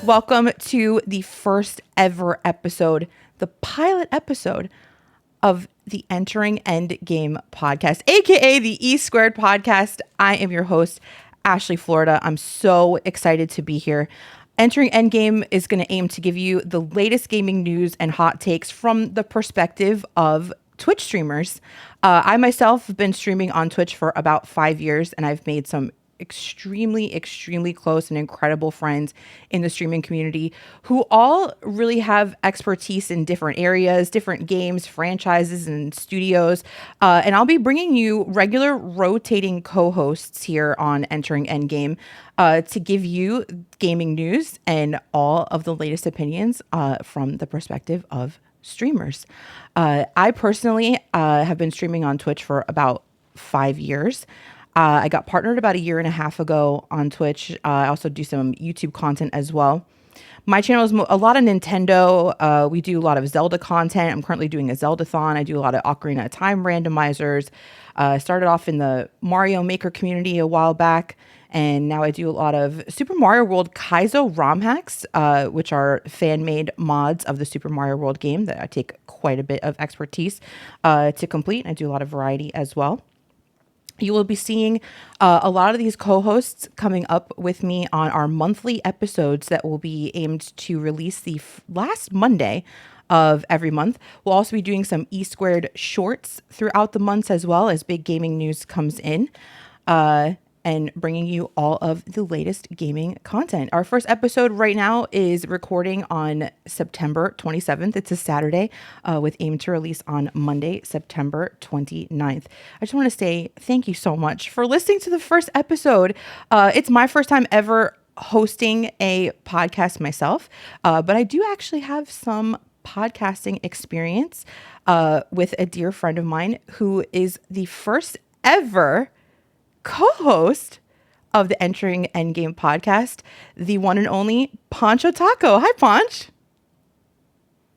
Welcome to the first ever episode, the pilot episode of the Entering Endgame podcast, aka the E Squared podcast. I am your host, Ashley Florida. I'm so excited to be here. Entering Endgame is going to aim to give you the latest gaming news and hot takes from the perspective of Twitch streamers. I myself have been streaming on Twitch for about 5 years, and I've made some extremely close and incredible friends in the streaming community who all really have expertise in different areas, different games, franchises, and studios. And I'll be bringing you regular rotating co-hosts here on Entering Endgame to give you gaming news and all of the latest opinions from the perspective of streamers. I personally have been streaming on Twitch for about 5 years. I got partnered about 1.5 years ago on Twitch. I also do some YouTube content as well. My channel is a lot of Nintendo. We do a lot of Zelda content. I'm currently doing a Zelda-thon. I do a lot of Ocarina of Time randomizers. Started off in the Mario Maker community a while back, and now I do a lot of Super Mario World Kaizo ROM hacks, which are fan-made mods of the Super Mario World game that I take quite a bit of expertise to complete. I do a lot of variety as well. You will be seeing a lot of these co-hosts coming up with me on our monthly episodes that will be aimed to release the last Monday of every month. We'll also be doing some E Squared shorts throughout the months as well as big gaming news comes in. And bringing you all of the latest gaming content. Our first episode right now is recording on September 27th. It's a Saturday with aim to release on Monday, September 29th. I just want to say thank you so much for listening to the first episode. It's my first time ever hosting a podcast myself, but I do actually have some podcasting experience with a dear friend of mine who is the first ever co-host of the Entering Endgame podcast, the one and only PonchoTaco. Hi, Ponch.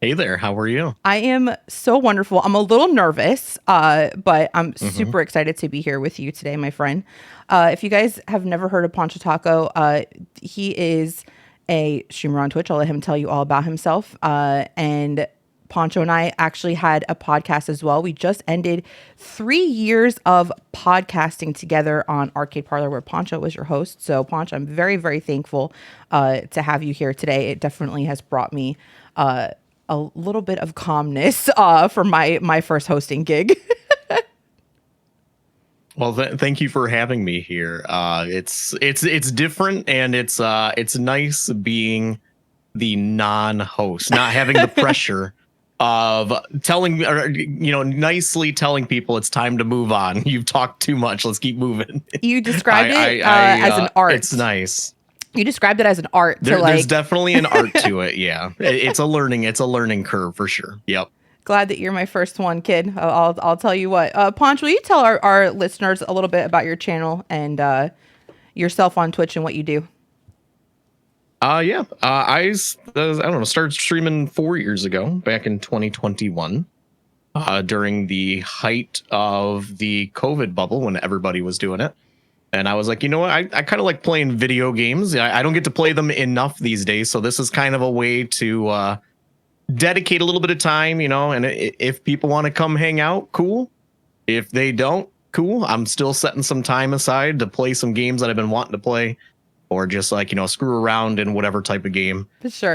Hey there. How are you? I am so wonderful. I'm a little nervous, but I'm super excited to be here with you today, my friend. If you guys have never heard of PonchoTaco, he is a streamer on Twitch. I'll let him tell you all about himself. And Poncho and I actually had a podcast as well. We just ended 3 years of podcasting together on Arcade Parlor, where Poncho was your host. So, Poncho, I'm very thankful to have you here today. It definitely has brought me a little bit of calmness for my first hosting gig. Well, thank you for having me here. It's different, and it's nice being the non-host, not having the pressure of telling, or nicely telling people it's time to move on. You've talked too much. Let's keep moving. You described it as an art. It's nice. You described it as an art. There's definitely an art to it. Yeah, it's a learning curve for sure. Yep. Glad that you're my first one, kid. I'll tell you what. Ponch, will you tell our listeners a little bit about your channel and yourself on Twitch and what you do? Yeah. I don't know, started streaming 4 years ago, back in 2021, during the height of the COVID bubble when everybody was doing it. And I was like, you know what? I kind of like playing video games. I don't get to play them enough these days. So this is kind of a way to dedicate a little bit of time, and if people want to come hang out, cool. If they don't, cool. I'm still setting some time aside to play some games that I've been wanting to play. Or just like, screw around in whatever type of game, for sure,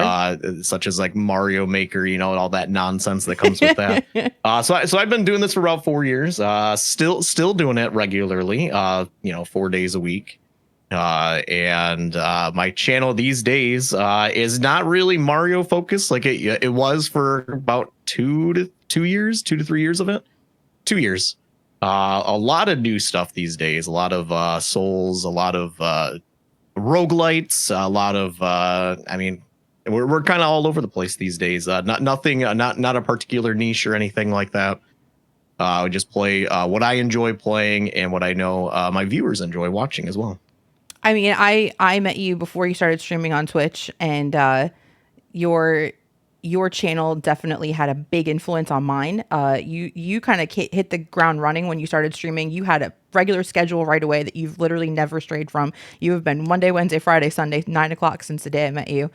such as like Mario Maker, and all that nonsense that comes with that. So I've been doing this for about 4 years, still doing it regularly, 4 days a week. And my channel these days is not really Mario focused like it was for about 2 to 3 years of it. 2 years. A lot of new stuff these days, a lot of Souls, a lot of roguelites, a lot of we're kind of all over the place these days. Not a particular niche or anything like that. We just play what I enjoy playing and what I know my viewers enjoy watching as well. I mean, I met you before you started streaming on Twitch, and your your channel definitely had a big influence on mine. You kind of hit the ground running when you started streaming. You had a regular schedule right away that you've literally never strayed from. You have been Monday, Wednesday, Friday, Sunday, 9 o'clock since the day I met you.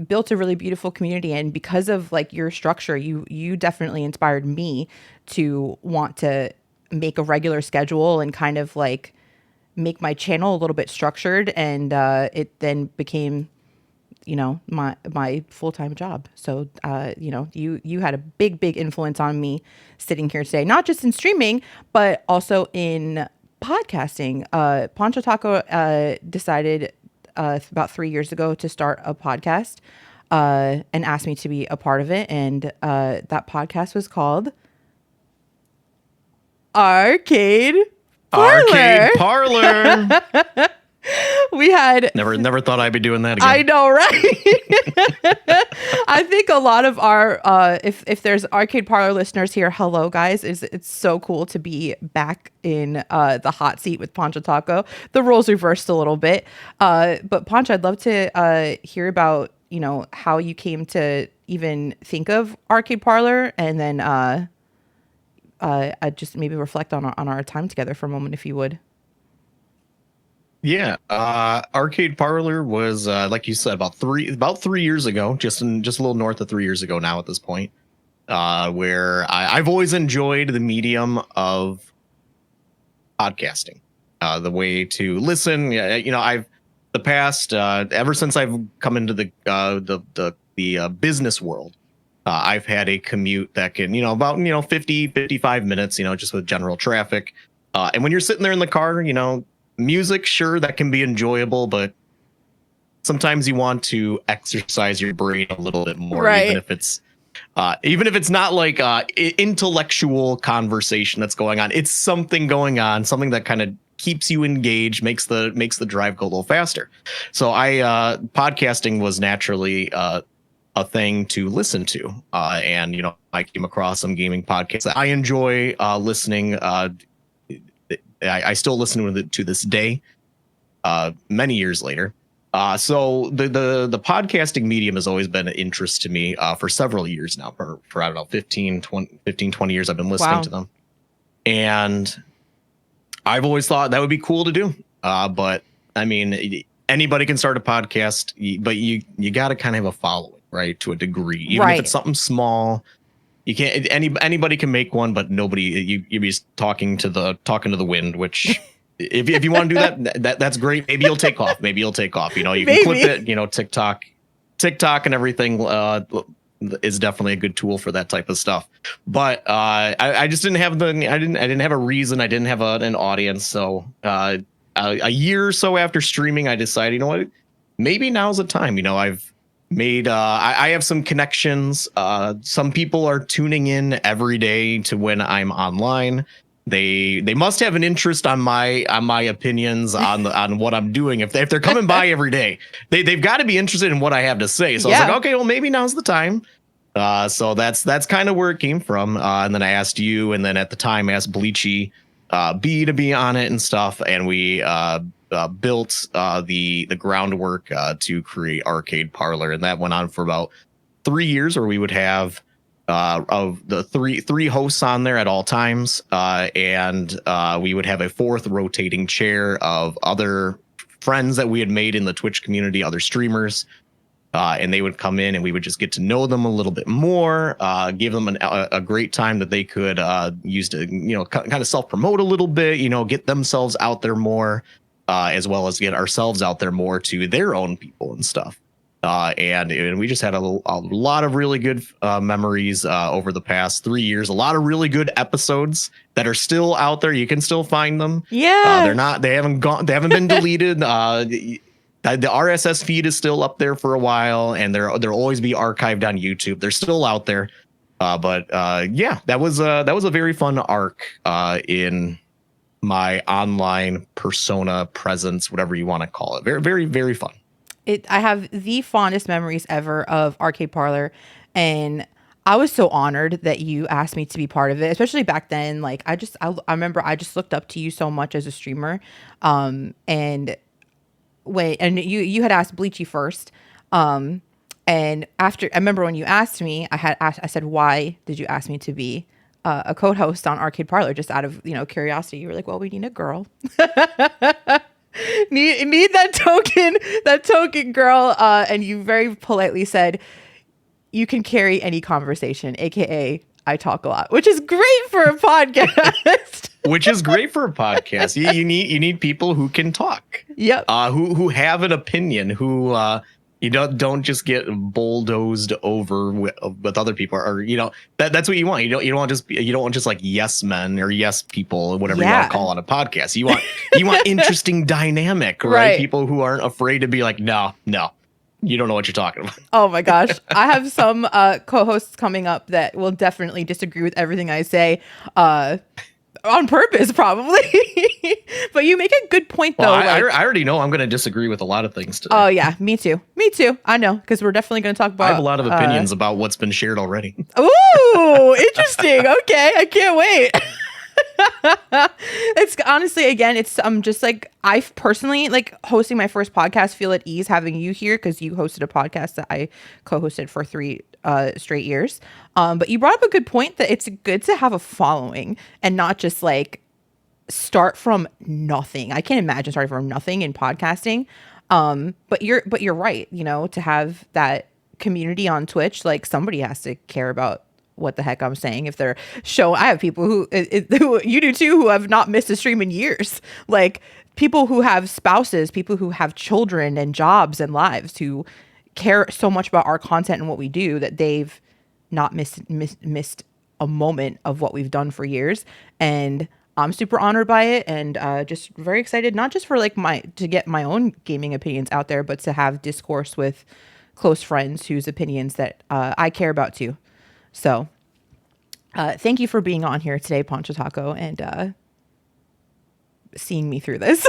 Built a really beautiful community, and because of like your structure, you definitely inspired me to want to make a regular schedule and kind of like make my channel a little bit structured, and it then became, my full-time job. So you had a big influence on me sitting here today, not just in streaming but also in podcasting. PonchoTaco decided about 3 years ago to start a podcast, and asked me to be a part of it, and that podcast was called Arcade Arcade Parlor. Parlor. We had Never thought I'd be doing that again. I know, right? I think a lot of our if there's Arcade Parlor listeners here, hello guys. It's so cool to be back in the hot seat with PonchoTaco. The roles reversed a little bit. But Poncho, I'd love to hear about, how you came to even think of Arcade Parlor, and then I'd just maybe reflect on our time together for a moment, if you would. Yeah, Arcade Parlor was like you said about 3 years ago, just a little north of 3 years ago now at this point, where I've always enjoyed the medium of podcasting, the way to listen. Yeah, I've the past ever since I've come into the business world. I've had a commute that can, about 55 minutes, just with general traffic. And when you're sitting there in the car, music, sure, that can be enjoyable, but sometimes you want to exercise your brain a little bit more, Right. even if it's not like intellectual conversation that's going on. It's something going on, something that kind of keeps you engaged, makes the drive go a little faster. So podcasting was naturally a thing to listen to, and I came across some gaming podcasts that I enjoy listening. I still listen to this day, many years later. So the podcasting medium has always been an interest to me for several years now. For I don't know, 20 years I've been listening to them. And I've always thought that would be cool to do. But I mean, anybody can start a podcast, but you got to kind of have a following, right? To a degree, even if it's something small. You can't. Anybody can make one, but nobody. You're just talking to the wind. Which, if you want to do that's great. Maybe you'll take off. You can clip it. TikTok, and everything is definitely a good tool for that type of stuff. But I just didn't have I didn't have a reason. I didn't have an audience. So a year or so after streaming, I decided, what, maybe now's the time. I've made I have some connections. Some people are tuning in every day to when I'm online. They must have an interest on my opinions on what I'm doing. If they're coming by every day, they've got to be interested in what I have to say. So I was like, okay, well, maybe now's the time. So that's kind of where it came from. And then I asked you, and then at the time I asked Bleachy B to be on it and stuff, and we built the groundwork to create Arcade Parlor, and that went on for about 3 years, where we would have of the three hosts on there at all times, and we would have a fourth rotating chair of other friends that we had made in the Twitch community, other streamers. And they would come in, and we would just get to know them a little bit more, give them a great time that they could use to, kind of self-promote a little bit, get themselves out there more, as well as get ourselves out there more to their own people and stuff. And we just had a lot of really good memories over the past 3 years. A lot of really good episodes that are still out there. You can still find them. Yeah. They haven't been deleted. The RSS feed is still up there for a while, and there'll always be archived on YouTube. They're still out there. But yeah, that was a very fun arc in my online persona presence, whatever you want to call it. Very, very, very fun. I have the fondest memories ever of Arcade Parlor, and I was so honored that you asked me to be part of it, especially back then. Like I remember I just looked up to you so much as a streamer. And you had asked Bleachy first. And after, I remember when you asked me, I said, why did you ask me to be a co-host on Arcade Parlor? Just out of, curiosity. You were like, well, we need a girl. need that token girl. And you very politely said, you can carry any conversation, AKA I talk a lot, which is great for a podcast. Which is great for a podcast. You need people who can talk. Yep. Who have an opinion, who you don't just get bulldozed over with other people, or that's what you want. You don't want just like yes men or yes people, whatever you want to call on a podcast. You want interesting dynamic, right? People who aren't afraid to be like, no, you don't know what you're talking about. Oh my gosh. I have some co-hosts coming up that will definitely disagree with everything I say. On purpose, probably. But you make a good point, though. Well, I already know I'm going to disagree with a lot of things today. Oh, yeah. Me too. I know, because we're definitely going to talk about... I have a lot of opinions about what's been shared already. Ooh, interesting. Okay, I can't wait. It's honestly, again, I'm just like, I personally, like, hosting my first podcast, feel at ease having you here, because you hosted a podcast that I co-hosted for 3 straight years. But you brought up a good point that it's good to have a following and not just like start from nothing. I can't imagine starting from nothing in podcasting. But you're right, to have that community on Twitch, like somebody has to care about what the heck I'm saying. If they're I have people who you do too, who have not missed a stream in years. Like people who have spouses, people who have children and jobs and lives, who care so much about our content and what we do that they've not missed a moment of what we've done for years. And I'm super honored by it, and just very excited, not just for like to get my own gaming opinions out there, but to have discourse with close friends whose opinions that I care about too. So thank you for being on here today, PonchoTaco, and seeing me through this.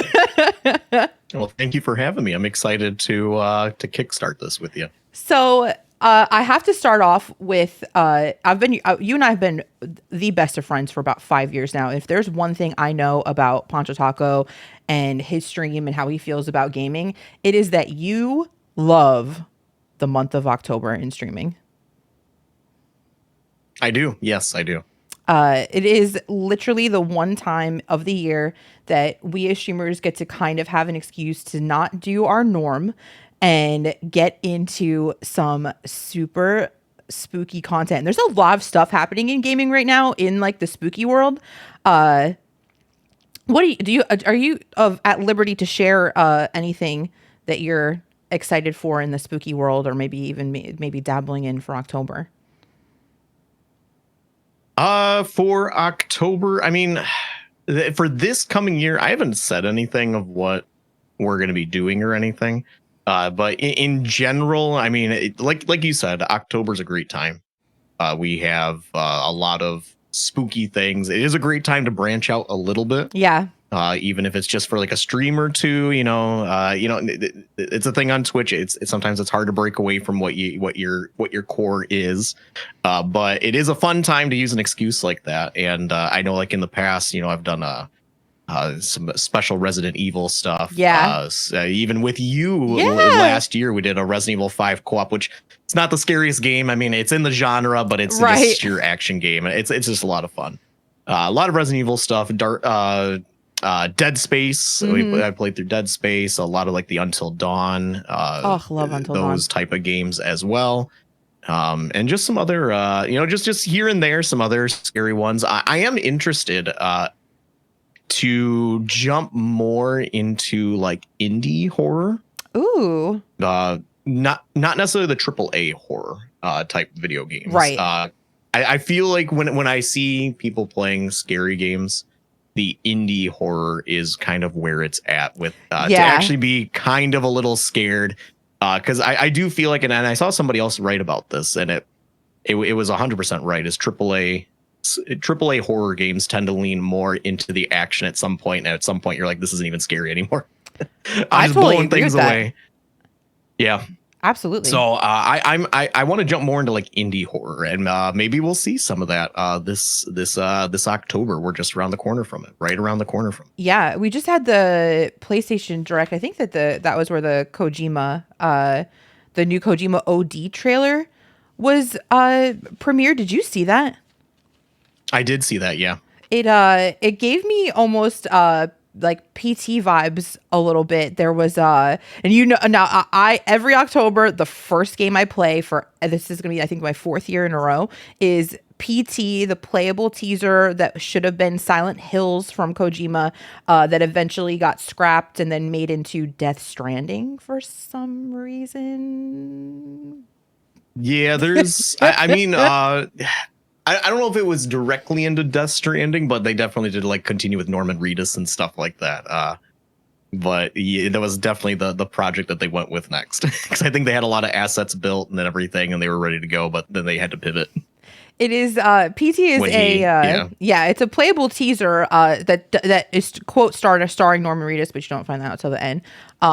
Well, thank you for having me. I'm excited to kickstart this with you. So I have to start off with you and I have been the best of friends for about 5 years now. If there's one thing I know about PonchoTaco and his stream and how he feels about gaming, it is that you love the month of October in streaming. I do. Yes, I do. It is literally the one time of the year that we as streamers get to kind of have an excuse to not do our norm and get into some super spooky content. There's a lot of stuff happening in gaming right now in like the spooky world. What are you at liberty to share anything that you're excited for in the spooky world, or maybe even maybe dabbling in for October? For October, I mean, for this coming year, I haven't said anything of what we're going to be doing or anything. But in general, I mean, like you said, October's a great time. We have a lot of spooky things. It is a great time to branch out a little bit. Yeah. Even if it's just for like a stream or two, it's a thing on Twitch. It's sometimes it's hard to break away from what your core is. But it is a fun time to use an excuse like that. And I know, like in the past, I've done some special Resident Evil stuff. Yeah. Even with you last year, we did a Resident Evil 5 co-op, which it's not the scariest game. I mean, it's in the genre, but it's just your action game. It's just a lot of fun. A lot of Resident Evil stuff. Dead Space. Mm-hmm. I played through Dead Space. A lot of like the Until Dawn. Love Until Dawn. Those type of games as well. And just some other, just here and there, some other scary ones. I am interested to jump more into like indie horror. Ooh. Not necessarily the AAA horror type video games. Right. I feel like when I see people playing scary games, the indie horror is kind of where it's at with to actually be kind of a little scared. Because I do feel like, and I saw somebody else write about this, and it was 100% right, is AAA horror games tend to lean more into the action at some point, and at some point you're like, this isn't even scary anymore. I just totally blowing agree things with that. away. Yeah. Absolutely. So I want to jump more into like indie horror, and maybe we'll see some of that this October. We're just around the corner from it, right around the corner from it. Yeah, we just had the PlayStation Direct. I think that was where the Kojima the new Kojima OD trailer was premiered. Did you see that? I did see that. Yeah. It gave me almost like PT vibes a little bit. There was and you know, now I every October the first game I play for, this is gonna be I think my fourth year in a row, is PT, the playable teaser that should have been Silent Hills from Kojima, that eventually got scrapped and then made into Death Stranding for some reason. Yeah, there's. I mean, I don't know if it was directly into Death Stranding, but they definitely did like continue with Norman Reedus and stuff like that. But yeah, that was definitely the project that they went with next, because I think they had a lot of assets built and then everything, and they were ready to go, but then they had to pivot. It is PT is yeah, it's a playable teaser that is quote starring Norman Reedus, but you don't find that out till the end.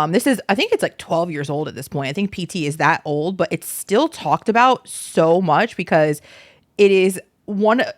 This is, I think it's like 12 years old at this point. I think PT is that old, but it's still talked about so much because it is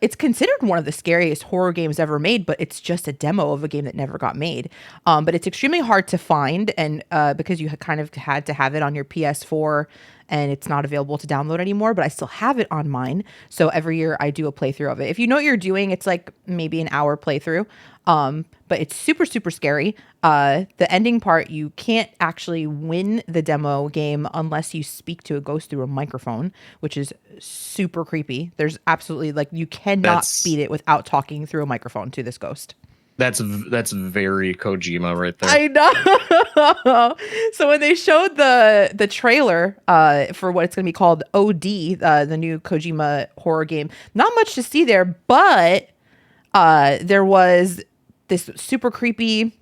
it's considered one of the scariest horror games ever made, but it's just a demo of a game that never got made. But it's extremely hard to find, and because you kind of had to have it on your PS4 and it's not available to download anymore, but I still have it on mine. So every year I do a playthrough of it. If you know what you're doing, it's like maybe an hour playthrough. But it's super, super scary. The ending part, you can't actually win the demo game unless you speak to a ghost through a microphone, which is super creepy. There's absolutely, like, you cannot beat it without talking through a microphone to this ghost. That's very Kojima right there. I know. So when they showed the trailer for what it's going to be called, OD, the new Kojima horror game, not much to see there, but there was this super creepy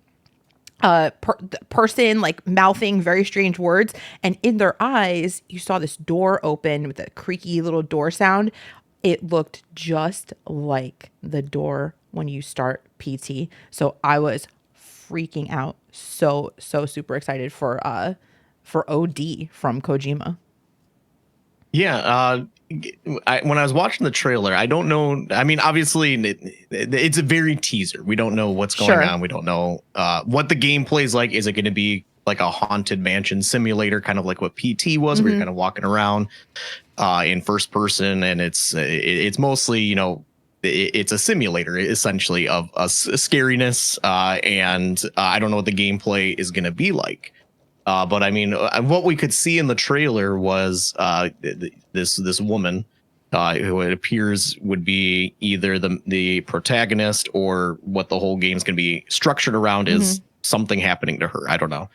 person like mouthing very strange words, and in their eyes you saw this door open with a creaky little door sound. It looked just like the door when you start PT. So I was freaking out. So super excited for OD from Kojima. Yeah, when I was watching the trailer, I don't know. I mean, obviously, it's a very teaser. We don't know what's going on. We don't know what the gameplay is like. Is it going to be like a haunted mansion simulator, kind of like what PT was, where you're kind of walking around in first person, and it's mostly, you know, it's a simulator essentially of scariness, and I don't know what the gameplay is going to be like. But I mean, what we could see in the trailer was this woman who it appears would be either the protagonist, or what the whole game's going to be structured around is something happening to her. I don't know.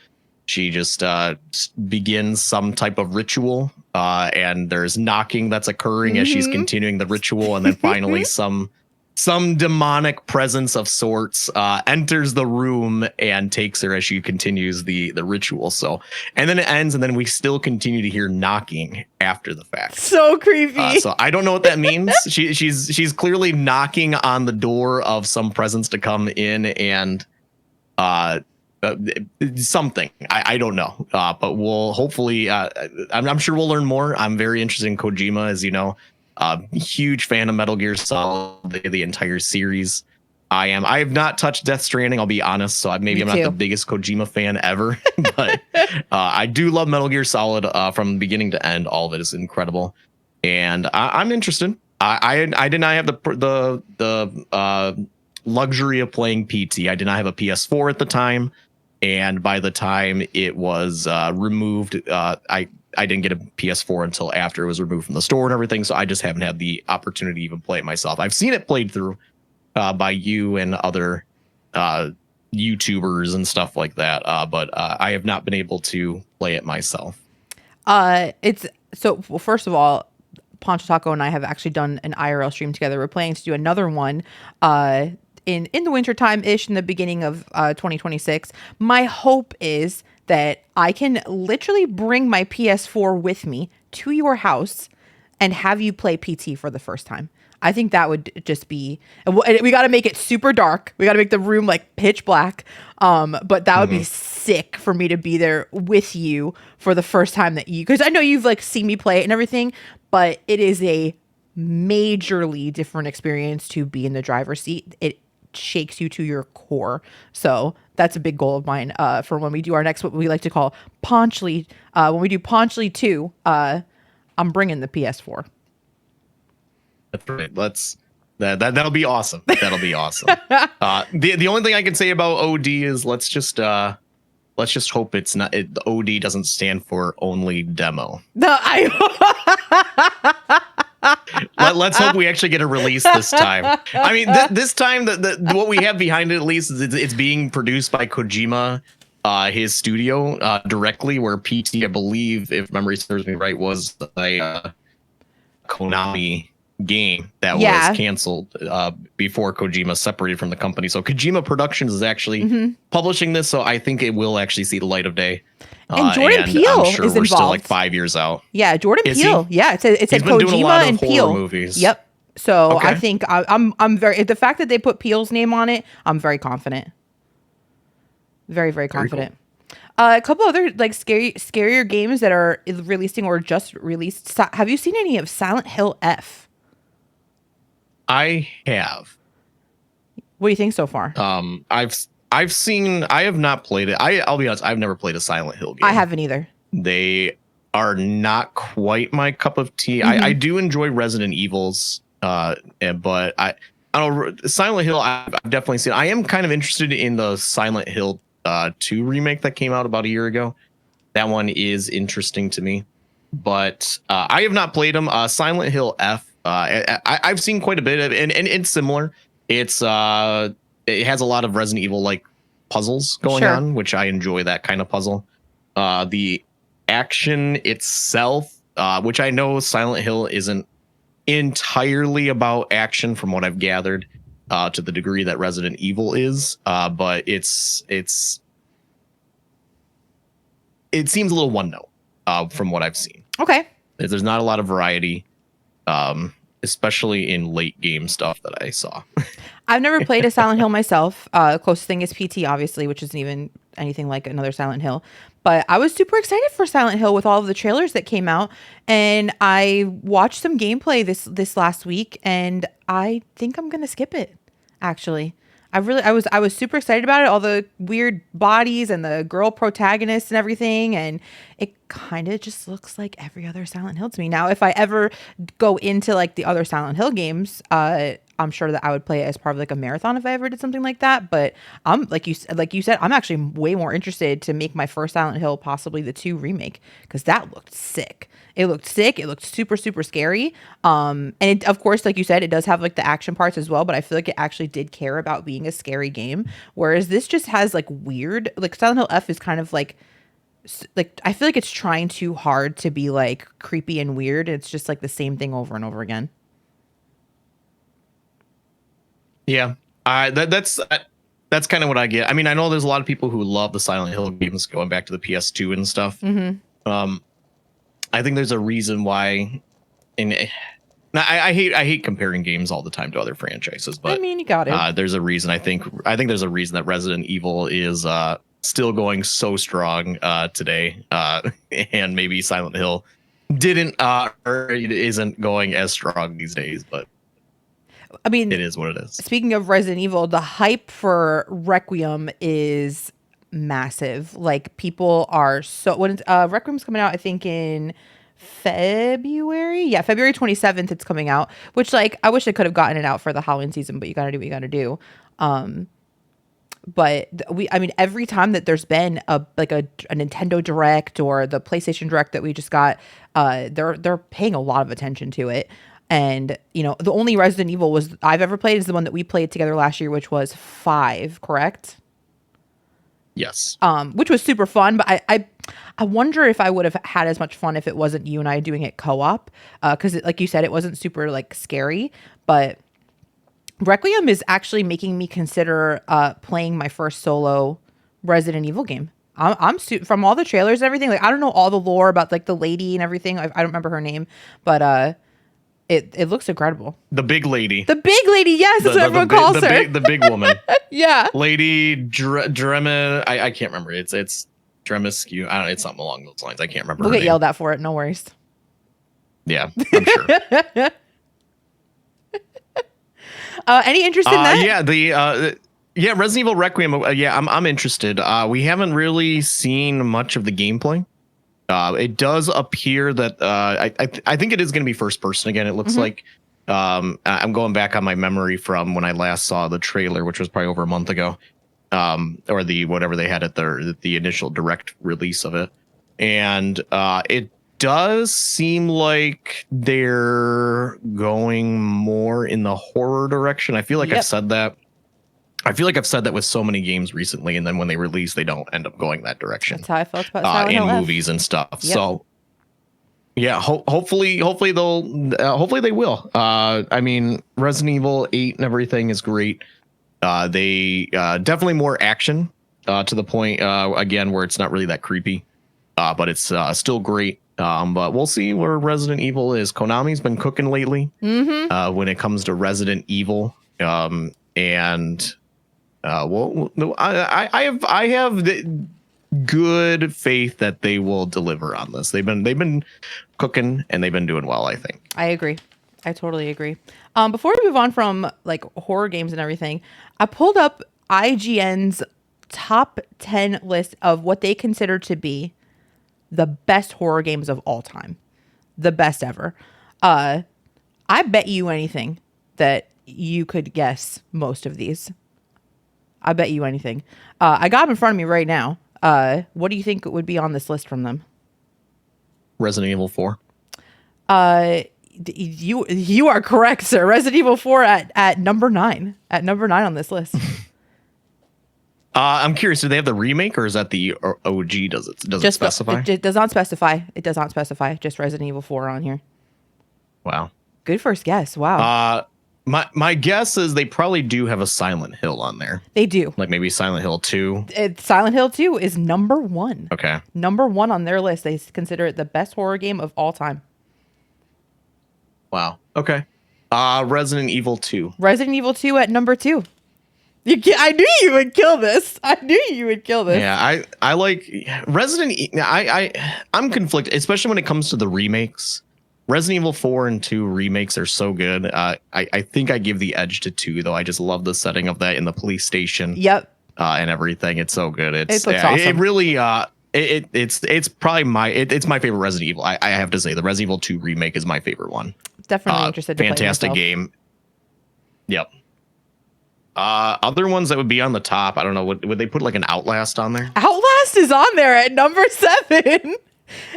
She just begins some type of ritual, and there's knocking that's occurring as she's continuing the ritual, and then finally some demonic presence of sorts enters the room and takes her as she continues the ritual. So, and then it ends, and then we still continue to hear knocking after the fact. So creepy. So I don't know what that means. She's clearly knocking on the door of some presence to come in and something. I don't know. But we'll hopefully I'm sure we'll learn more. I'm very interested in Kojima, as you know. Huge fan of Metal Gear Solid, the entire series. I have not touched Death Stranding, I'll be honest, so I'm not the biggest Kojima fan ever, but I do love Metal Gear Solid from beginning to end. All of it is incredible, and I'm interested. I did not have the luxury of playing PT. I did not have a PS4 at the time, and by the time it was removed, I didn't get a PS4 until after it was removed from the store and everything. So I just haven't had the opportunity to even play it myself. I've seen it played through by you and other YouTubers and stuff like that. But I have not been able to play it myself. It's so, well, first of all, PonchoTaco and I have actually done an IRL stream together. We're planning to do another one in the wintertime ish, in the beginning of 2026. My hope is that I can literally bring my PS4 with me to your house and have you play PT for the first time. I think that would just be, we got to make it super dark. We got to make the room like pitch black. But that would be sick for me to be there with you for the first time because I know you've like seen me play it and everything, but it is a majorly different experience to be in the driver's seat. shakes you to your core. So that's a big goal of mine for when we do our next, what we like to call Ponchly. When we do Ponchly 2, I'm bringing the PS4. That's right. That'll be awesome. That'll be awesome. The only thing I can say about OD is let's just hope it's not. The OD doesn't stand for only demo. No, Let's hope we actually get a release this time. I mean, this time, what we have behind it, at least, is it's being produced by Kojima, his studio, directly, where PT, I believe, if memory serves me right, was a Konami game that was canceled before Kojima separated from the company. So Kojima Productions is actually publishing this, so I think it will actually see the light of day. And Jordan Peele I'm sure is we're involved. still like 5 years out. Yeah, Jordan Is Peele. he? Yeah, it's a Been doing a lot Kojima of and horror Peele movies. Yep. So Okay. I think I'm very, the fact that they put Peele's name on it, I'm very confident. Very, very confident. Cool. A couple other like scarier games that are releasing or just released. Have you seen any of Silent Hill F? I have. What do you think so far? I've seen. I have not played it. I'll be honest. I've never played a Silent Hill game. I haven't either. They are not quite my cup of tea. I do enjoy Resident Evils, but I don't know. Silent Hill, I've definitely seen. I am kind of interested in the Silent Hill 2 remake that came out about a year ago. That one is interesting to me, but I have not played them. Silent Hill F, I've seen quite a bit of, and it's similar. It has a lot of Resident Evil like puzzles going on, which I enjoy that kind of puzzle. The action itself, which I know Silent Hill isn't entirely about action from what I've gathered, to the degree that Resident Evil is, but it seems a little one note from what I've seen. Okay. There's not a lot of variety, especially in late game stuff that I saw. I've never played a Silent Hill myself. Closest thing is PT, obviously, which isn't even anything like another Silent Hill. But I was super excited for Silent Hill with all of the trailers that came out, and I watched some gameplay this last week, and I think I'm gonna skip it. Actually, I was super excited about it. All the weird bodies and the girl protagonists and everything, and it kind of just looks like every other Silent Hill to me. Now, if I ever go into like the other Silent Hill games, I'm sure that I would play it as part of like a marathon if I ever did something like that. But I'm like you said, I'm actually way more interested to make my first Silent Hill possibly the 2 remake, because that looked sick. It looked sick. It looked super, super scary. And it, of course, like you said, it does have like the action parts as well, but I feel like it actually did care about being a scary game. Whereas this just has like weird, like Silent Hill F is kind of like I feel like it's trying too hard to be like creepy and weird. It's just like the same thing over and over again. Yeah, that's kind of what I get. I mean, I know there's a lot of people who love the Silent Hill games going back to the PS2 and stuff. I think there's a reason why. And I hate comparing games all the time to other franchises, but I mean, you got it. There's a reason. I think there's a reason that Resident Evil is still going so strong today, and maybe Silent Hill didn't or isn't going as strong these days, but I mean, it is what it is. Speaking of Resident Evil, the hype for Requiem is massive. Like, people are so, when Requiem's coming out, I think in February. Yeah, February 27th it's coming out, which like I wish I could have gotten it out for the Halloween season, but you got to do what you got to do. But I mean, every time that there's been a Nintendo Direct or the PlayStation Direct that we just got, they're paying a lot of attention to it. And, you know, the only Resident Evil I've ever played is the one that we played together last year, which was 5, correct? Yes. Which was super fun, but I wonder if I would have had as much fun if it wasn't you and I doing it co-op. Because like you said, it wasn't super like scary, but Requiem is actually making me consider playing my first solo Resident Evil game. I'm from all the trailers and everything. Like, I don't know all the lore about like the lady and everything. I don't remember her name, but it looks incredible. The big lady. The big lady, yes, that's what everyone calls her. The big woman. Yeah. Lady Drema. I can't remember. It's Dremiscu. I don't know. It's something along those lines. I can't remember. We'll get yelled at for it. No worries. Yeah, I'm sure. Any interest in that? Yeah, Resident Evil Requiem. I'm interested. We haven't really seen much of the gameplay. It does appear that I think it is going to be first person again. It looks like I'm going back on my memory from when I last saw the trailer, which was probably over a month ago, or the whatever they had at the initial direct release of it, and it does seem like they're going more in the horror direction. I feel like I've said that. I feel like I've said that with so many games recently, and then when they release, they don't end up going that direction. That's how I felt about Silent Hill in F. movies and stuff. Yep. So, yeah, hopefully they will. I mean, Resident Evil 8 and everything is great. They definitely more action to the point again where it's not really that creepy, but it's still great. But we'll see where Resident Evil is. Konami's been cooking lately when it comes to Resident Evil, and. Well, I have the good faith that they will deliver on this. They've been cooking and they've been doing well, I think. I agree. I totally agree. Before we move on from like horror games and everything, I pulled up IGN's top 10 list of what they consider to be the best horror games of all time. The best ever. I bet you anything that you could guess most of these. I bet you anything. I got them in front of me right now. What do you think would be on this list from them? Resident Evil 4. You are correct, sir. Resident Evil 4 at number 9. At number 9 on this list. I'm curious, do they have the remake or is that the OG? Does it specify? It does not specify. It does not specify. Just Resident Evil 4 on here. Wow. Good first guess. Wow. My guess is they probably do have a Silent Hill on there. They do. Like maybe Silent Hill 2. Silent Hill 2 is number 1. Okay. Number 1 on their list. They consider it the best horror game of all time. Wow. Okay. Resident Evil 2. Resident Evil 2 at number 2. I knew you would kill this. Yeah, I like Resident I'm conflicted, especially when it comes to the remakes. Resident Evil 4 and 2 remakes are so good. I think I give the edge to 2, though. I just love the setting of that in the police station. Yep. And everything. It's so good. It looks awesome. It really it's probably it's my favorite Resident Evil. I have to say the Resident Evil 2 remake is my favorite one. Definitely interested to fantastic play game. Yep. Other ones that would be on the top, I don't know, would they put like an Outlast on there? Outlast is on there at number 7.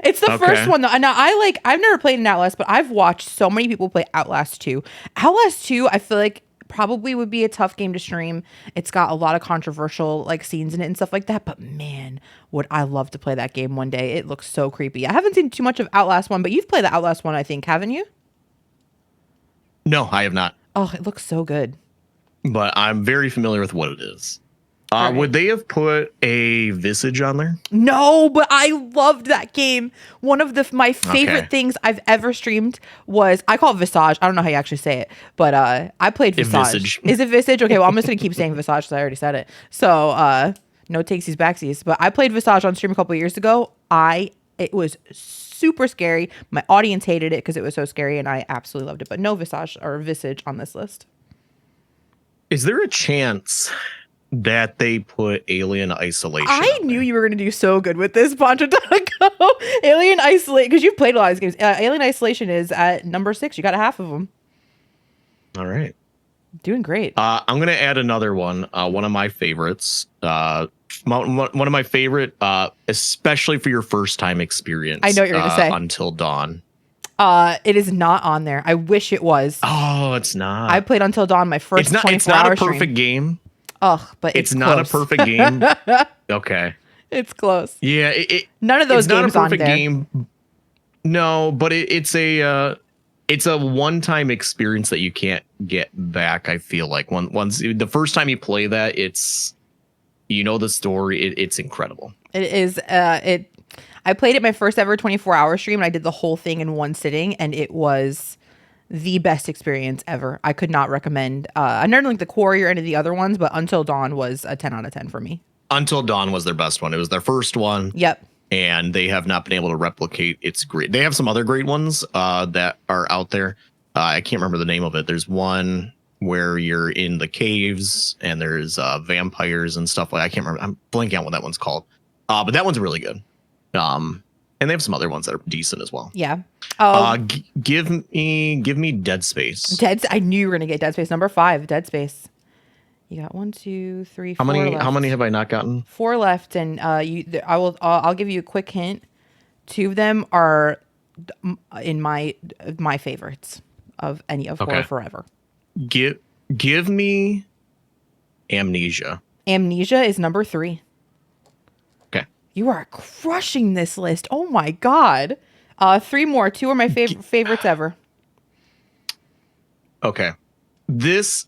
It's the first one though. And now I've never played an Outlast, but I've watched so many people play Outlast 2. Outlast 2, I feel like probably would be a tough game to stream. It's got a lot of controversial like scenes in it and stuff like that. But man, would I love to play that game one day. It looks so creepy. I haven't seen too much of Outlast 1, but you've played the Outlast 1, I think, haven't you? No, I have not. Oh, it looks so good. But I'm very familiar with what it is. Right. Would they have put a Visage on there? No, but I loved that game. One of my favorite things I've ever streamed was, I call it Visage. I don't know how you actually say it, but I played Visage. Is it Visage? Okay, well, I'm just going to keep saying Visage because I already said it. So, no takesies backsies. But I played Visage on stream a couple years ago. It was super scary. My audience hated it because it was so scary, and I absolutely loved it. But no Visage on this list. Is there a chance that they put Alien Isolation? I knew you were going to do so good with this, PonchoTaco. Alien Isolation, because you've played a lot of these games. Alien Isolation is at number 6. You got half of them. All right. Doing great. I'm going to add another one. One of my favorites. One of my favorite, especially for your first time experience. I know what you're going to say. Until Dawn. It is not on there. I wish it was. Oh, it's not. I played Until Dawn my first 24 It's not a stream. perfect game. Ugh, but it's not close. a perfect game. Okay. It's close. Yeah. None of those games not a perfect on there. game. No, but it's a one-time experience that you can't get back. I feel like once the first time you play that, it's, you know, the story. It's incredible. It is. I played it my first ever 24-hour stream, and I did the whole thing in one sitting, and it was the best experience ever. I could not recommend. I never liked the Quarry or any of the other ones, but Until Dawn was a 10 out of 10 for me. Until Dawn was their best one. It was their first one. Yep. And they have not been able to replicate. It's great. They have some other great ones that are out there. I can't remember the name of it. There's one. where you're in the caves and there's vampires and stuff like I can't remember. I'm blanking on what that one's called. But that one's really good. And they have some other ones that are decent as well. Yeah. Give me Dead Space. I knew you were gonna get Dead Space. Number 5, Dead Space. You got 1, 2, 3, 4 left. How many have I not gotten? 4 left, and I'll give you a quick hint. 2 of them are in my favorites of any of horror forever. Give me Amnesia. Amnesia is number 3. Okay. You are crushing this list. Oh my god. 3 more. 2 are my favorites ever. Okay. This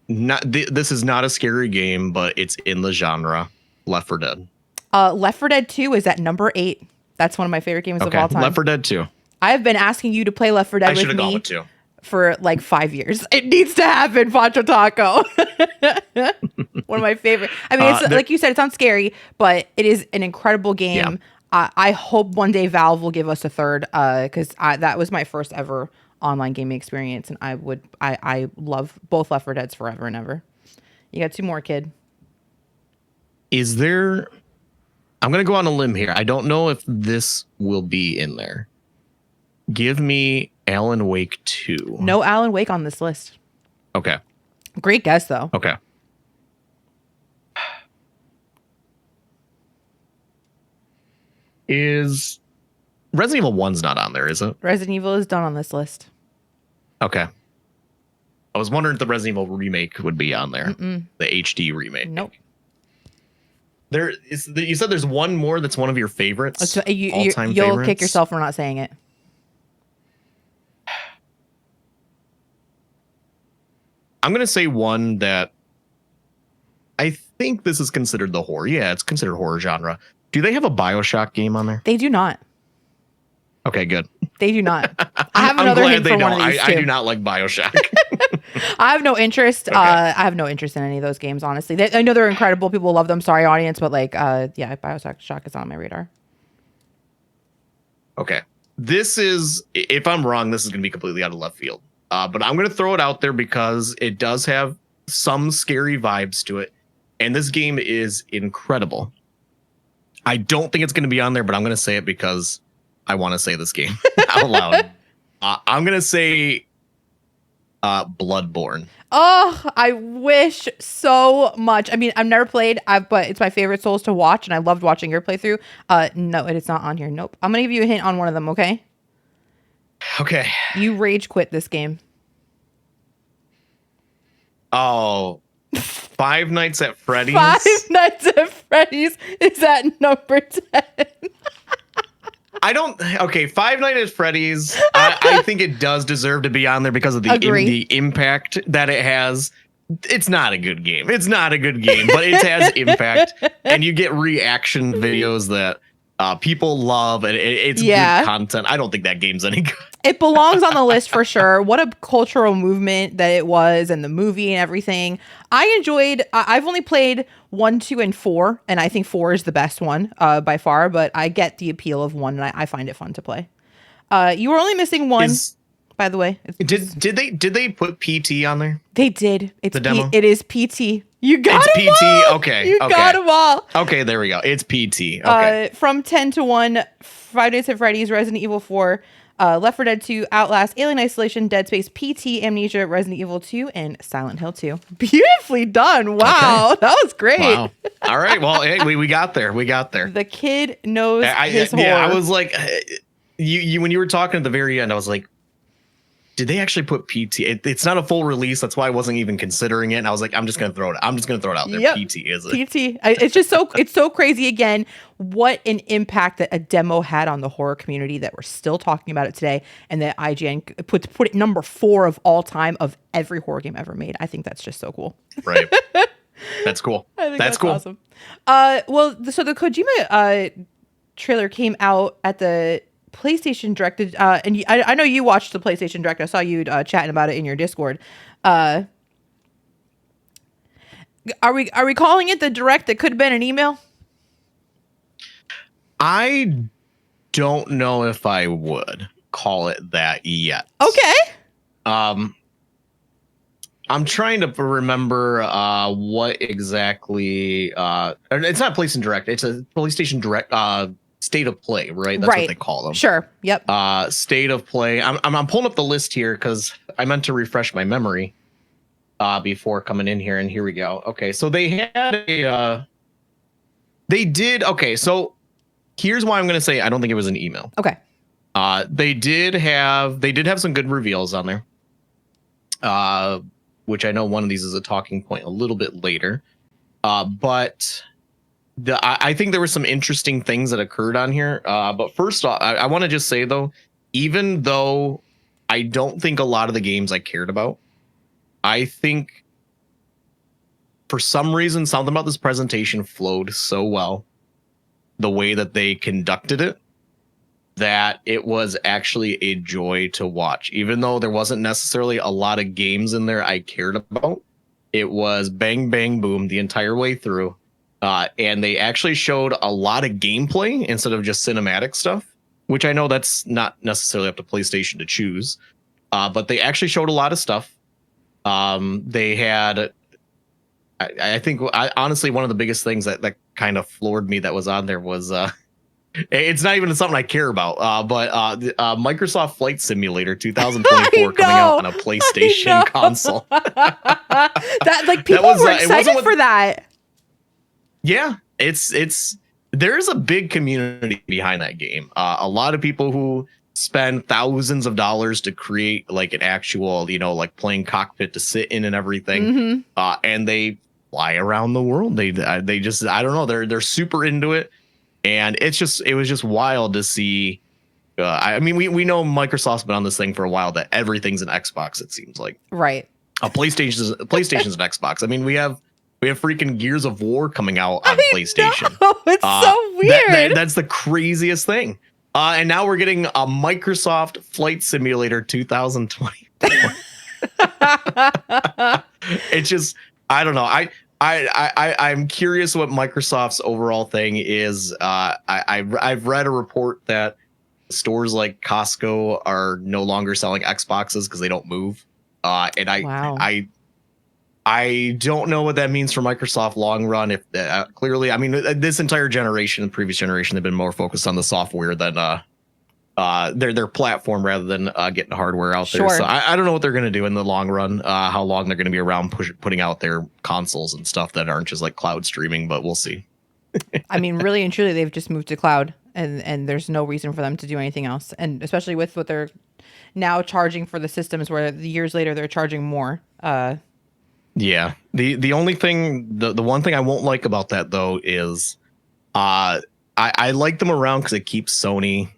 is not a scary game, but it's in the genre. Left 4 Dead. Left 4 Dead 2 is at number 8. That's one of my favorite games of all time. Left 4 Dead 2. I've been asking you to play Left 4 Dead with me for like 5 years. It needs to happen, PonchoTaco. One of my favorite. I mean, it's like you said, it sounds scary, but it is an incredible game. Yeah. I hope one day Valve will give us a third, because that was my first ever online gaming experience, and I love both Left 4 Deads forever and ever. You got 2 more, kid. Is there? I'm gonna go on a limb here. I don't know if this will be in there. Give me Alan Wake 2. No Alan Wake on this list. Okay. Great guess, though. Okay. Is Resident Evil 1's not on there, is it? Resident Evil is done on this list. Okay. I was wondering if the Resident Evil remake would be on there. Mm-mm. The HD remake. Nope. You said there's one more that's one of your favorites. You'll favorites? kick yourself for not saying it. I'm going to say one that I think this is considered the horror. Yeah, it's considered horror genre. Do they have a BioShock game on there? They do not. Okay, good. They do not. I have another hint for one of these, I do not like BioShock. I have no interest. Okay. I have no interest in any of those games, honestly. I know they're incredible. People love them. Sorry, audience, but like, yeah, BioShock is on my radar. Okay. This is, if I'm wrong, this is going to be completely out of left field. But I'm going to throw it out there because it does have some scary vibes to it. And this game is incredible. I don't think it's going to be on there, but I'm going to say it because I want to say this game out loud. I'm going to say Bloodborne. Oh, I wish so much. I mean, I've never played, but it's my favorite Souls to watch, and I loved watching your playthrough. No, it is not on here. Nope. I'm going to give you a hint on one of them, okay? Okay. You rage quit this game. Oh, Five Nights at Freddy's. Five Nights at Freddy's is at number 10. Okay, Five Nights at Freddy's, I think it does deserve to be on there because of the impact that it has. It's not a good game. It's not a good game, but it has impact. And you get reaction videos that people love, and it's good content. I don't think that game's any good. It belongs on the list for sure. What a cultural movement that it was, and the movie and everything. I enjoyed. I've only played 1, 2, and 4, and I think 4 is the best one by far. But I get the appeal of 1, and I find it fun to play. You were only missing 1, by the way. Did they put PT on there? They did. It's the demo. It is PT. You got it's them PT. All. Okay. You got them all. Okay, there we go. It's PT. Okay. From 10 to 1, Five Nights at Freddy's, Resident Evil 4, Left 4 Dead 2, Outlast, Alien Isolation, Dead Space, PT, Amnesia, Resident Evil 2, and Silent Hill 2. Beautifully done. Wow. Okay. That was great. Wow. All right. Well, hey, we got there. We got there. The kid knows his horror. Yeah, I was like, you when you were talking at the very end, I was like, did they actually put PT? It's not a full release. That's why I wasn't even considering it. And I was like, I'm just going to throw it out there. Yep. PT is it? PT. It's just it's so crazy. Again, what an impact that a demo had on the horror community, that we're still talking about it today. And that IGN put it number 4 of all time of every horror game ever made. I think that's just so cool. Right. That's cool. I think that's cool. Awesome. Well, so the Kojima trailer came out at the PlayStation Direct, and I know you watched the PlayStation Direct. I saw you chatting about it in your Discord. Are we calling it the Direct that could have been an email? I don't know if I would call it that yet. Okay. I'm trying to remember what exactly. It's not PlayStation Direct. It's a PlayStation Direct State of Play, right? That's what Right. they call them. Sure. Yep. State of Play. I'm pulling up the list here because I meant to refresh my memory before coming in here, and here we go. Okay, so they had a. They did. Okay, so here's why I'm going to say I don't think it was an email. Okay. They did have some good reveals on there. Which I know one of these is a talking point a little bit later. But I think there were some interesting things that occurred on here. But first off, I want to just say though, even though I don't think a lot of the games I cared about, I think for some reason something about this presentation flowed so well, the way that they conducted it, that it was actually a joy to watch. Even though there wasn't necessarily a lot of games in there I cared about, it was bang, bang, boom the entire way through. And they actually showed a lot of gameplay instead of just cinematic stuff, which I know that's not necessarily up to PlayStation to choose. But they actually showed a lot of stuff. They had, I think, honestly, one of the biggest things that kind of floored me that was on there was, it's not even something I care about, but Microsoft Flight Simulator 2024 coming out on a PlayStation console. That like people were excited for that. Yeah, it's there's a big community behind that game. A lot of people who spend thousands of dollars to create like an actual, like playing cockpit to sit in and everything, and they fly around the world. They just, I don't know, they're super into it. And it was just wild to see. I mean, we know Microsoft's been on this thing for a while that everything's an Xbox. It seems like right. PlayStation's an Xbox. I mean, we have freaking Gears of War coming out on PlayStation. It's so weird. That's the craziest thing. And now we're getting a Microsoft Flight Simulator 2024. It's just, I don't know. I'm curious what Microsoft's overall thing is. I've read a report that stores like Costco are no longer selling Xboxes because they don't move. And I don't know what that means for Microsoft long run. If clearly, I mean, this entire generation and previous generation have been more focused on the software than their platform rather than getting hardware out there. So I don't know what they're going to do in the long run, how long they're going to be around putting out their consoles and stuff that aren't just like cloud streaming, but we'll see. I mean, really and truly, they've just moved to cloud and there's no reason for them to do anything else. And especially with what they're now charging for the systems where years later they're charging more. Yeah. The only thing, the one thing I won't like about that though is I like them around because it keeps Sony.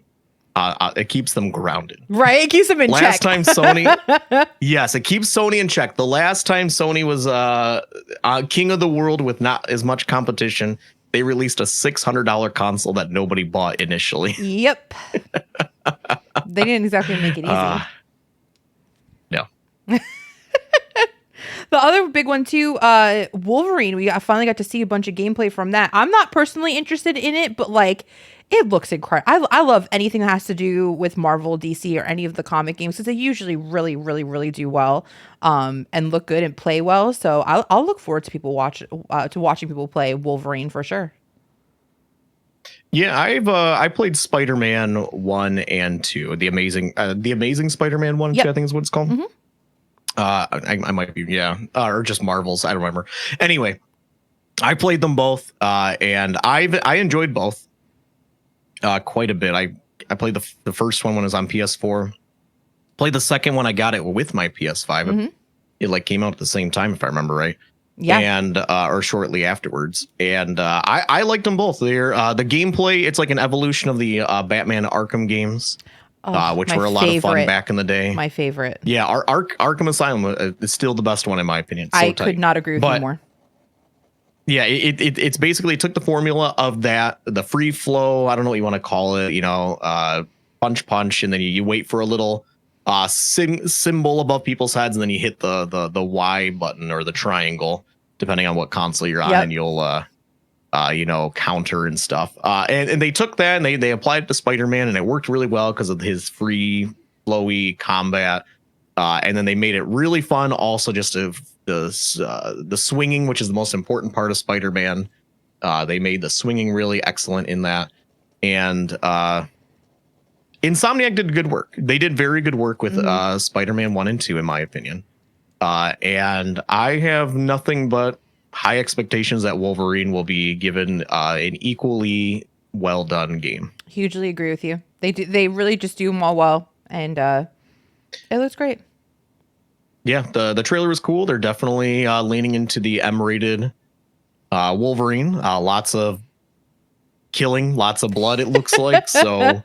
It keeps them grounded. Right. It keeps them in check. Last time Sony. Yes, it keeps Sony in check. The last time Sony was king of the world with not as much competition, they released a $600 console that nobody bought initially. Yep. They didn't exactly make it easy. No. The other big one too, Wolverine. I finally got to see a bunch of gameplay from that. I'm not personally interested in it, but like, it looks incredible. I love anything that has to do with Marvel, DC, or any of the comic games because they usually really, really, really do well, and look good and play well. So I'll look forward to watching people play Wolverine for sure. Yeah, I played Spider-Man 1 and 2, the amazing Spider-Man 1, yep. I think is what it's called. Mm-hmm. I might be, yeah, or just Marvels. I don't remember. Anyway, I played them both, and I enjoyed both quite a bit. I played the first one when it was on PS4. Played the second one. I got it with my PS5. Mm-hmm. It like came out at the same time, if I remember right. Yeah. And or shortly afterwards. And I liked them both. They're the gameplay. It's like an evolution of the Batman Arkham games. Which were a lot of fun back in the day. My favorite. Yeah, Arkham Asylum is still the best one in my opinion. So I could not agree with you more. Yeah, it's basically took the formula of that, the free flow, I don't know what you want to call it, punch, and then you wait for a little symbol above people's heads, and then you hit the Y button or the triangle, depending on what console you're on, and you'll counter and stuff. And they took that and they applied it to Spider-Man, and it worked really well because of his free flowy combat. And then they made it really fun. Also, just the swinging, which is the most important part of Spider-Man. They made the swinging really excellent in that. And Insomniac did good work. They did very good work with Spider-Man 1 and 2, in my opinion. And I have nothing but high expectations that Wolverine will be given an equally well done game. Hugely agree with you. They really just do them all well, and it looks great. Yeah, the trailer was cool. They're definitely leaning into the M-rated Wolverine. Lots of killing, lots of blood, it looks like. So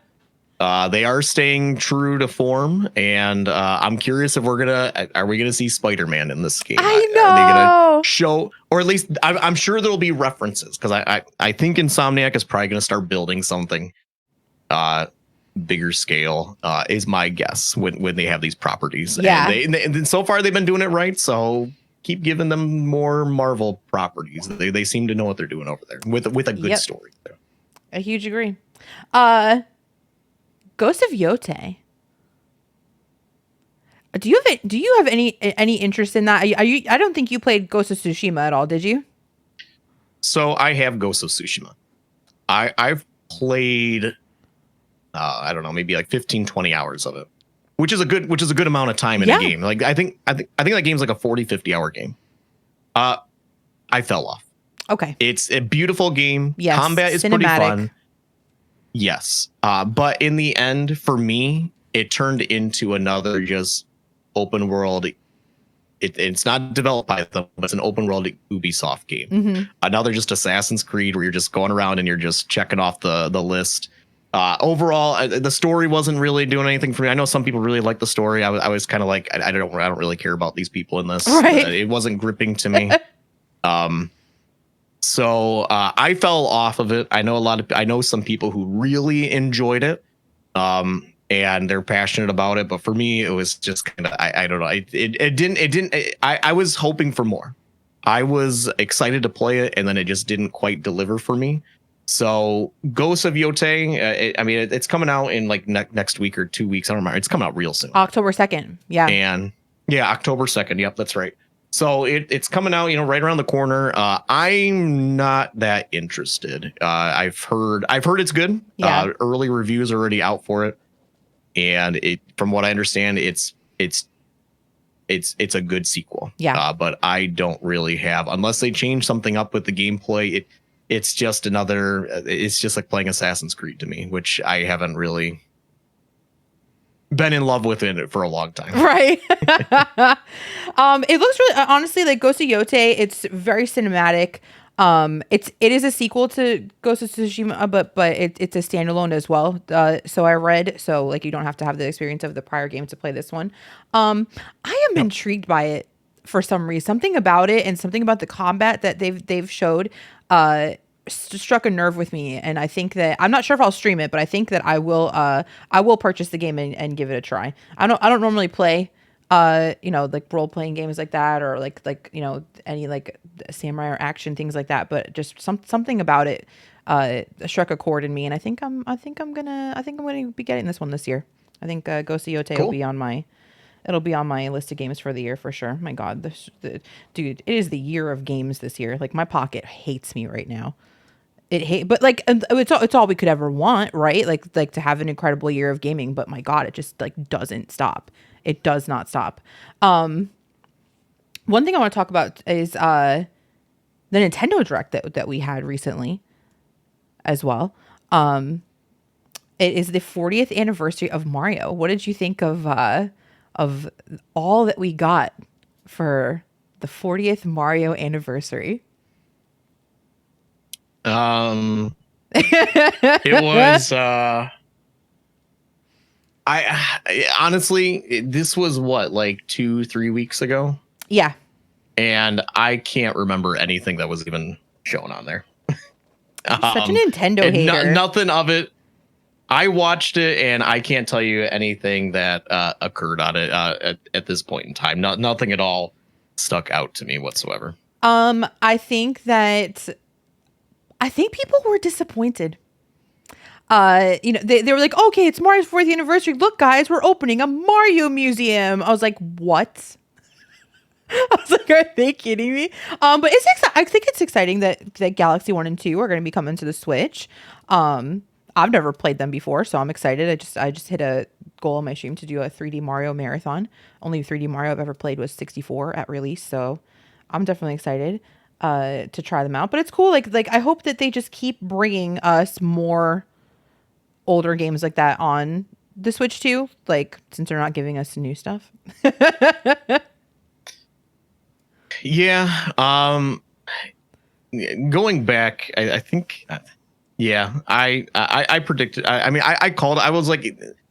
they are staying true to form, and I'm curious if are we gonna see Spider-Man in this game? I know. Are they gonna show, or at least I'm sure there'll be references, because I think Insomniac is probably gonna start building something bigger scale, is my guess when they have these properties. Yeah. And so far they've been doing it right. So keep giving them more Marvel properties. They seem to know what they're doing over there with a good story. A huge agree. Ghost of Yote. Do you have any interest in that? Are you? I don't think you played Ghost of Tsushima at all, did you? So I have Ghost of Tsushima. I've played I don't know, maybe like 15-20 hours of it, which is a good amount of time in a game. Like I think that game's like a 40-50 hour game. I fell off. Okay. It's a beautiful game. Yes. Combat is cinematic. pretty fun. Yes. But in the end, for me, it turned into another just open world. It's not developed by them, but it's an open world Ubisoft game. Another just Assassin's Creed where you're just going around and you're just checking off the list. Overall, the story wasn't really doing anything for me. I know some people really like the story. I was kind of like, I don't really care about these people in this. Right. It wasn't gripping to me. So I fell off of it. I know some people who really enjoyed it. And they're passionate about it, but for me, it was just kind of, I don't know. I was hoping for more. I was excited to play it, and then it just didn't quite deliver for me. So Ghost of Yote, it's coming out in like next week or 2 weeks. I don't remember. It's coming out real soon. October 2nd. Yeah. And yeah, October 2nd. Yep, that's right. So it's coming out, right around the corner. I'm not that interested. I've heard it's good. Yeah. Early reviews are already out for it. And from what I understand, it's a good sequel. Yeah. But I don't really have, unless they change something up with the gameplay. It's just like playing Assassin's Creed to me, which I haven't really been in love with it for a long time. Right. It looks really, honestly, like Ghost of Yote. It's very cinematic. It is a sequel to Ghost of Tsushima, but it's a standalone as well. So I read, so like you don't have to have the experience of the prior game to play this one. I am intrigued by it for some reason. Something about it and something about the combat that they've showed struck a nerve with me, and I think that I'm not sure if I'll stream it, but I think that I will purchase the game and give it a try. I don't normally play like role playing games like that, or like any like samurai or action things like that, but just something about it struck a chord in me, and I think I'm gonna be getting this one this year. I think Ghost of Yote will be on my list of games for the year for sure. My God, dude, it is the year of games this year. Like my pocket hates me right now. But like it's all we could ever want, right? Like to have an incredible year of gaming. But my God, it just like doesn't stop. It does not stop. One thing I want to talk about is the Nintendo Direct that we had recently, as well. It is the 40th anniversary of Mario. What did you think of all that we got for the 40th Mario anniversary? It was I honestly, this was what, like 2-3 weeks ago? Yeah. And I can't remember anything that was even shown on there. Such a Nintendo hater. Nothing of it. I watched it and I can't tell you anything that occurred on it at this point in time. Nothing at all stuck out to me whatsoever. I think people were disappointed. They were like, okay, it's Mario's 4th anniversary. Look, guys, we're opening a Mario museum. I was like, what? I was like, are they kidding me? But I think it's exciting that Galaxy 1 and 2 are going to be coming to the Switch. I've never played them before, so I'm excited. I just hit a goal on my stream to do a 3D Mario marathon. Only 3D Mario I've ever played was 64 at release, so I'm definitely excited to try them out. But it's cool. Like I hope that they just keep bringing us more older games like that on the Switch too. Like since they're not giving us new stuff. Yeah. Going back, I think. Yeah, I predicted. I called. I was like,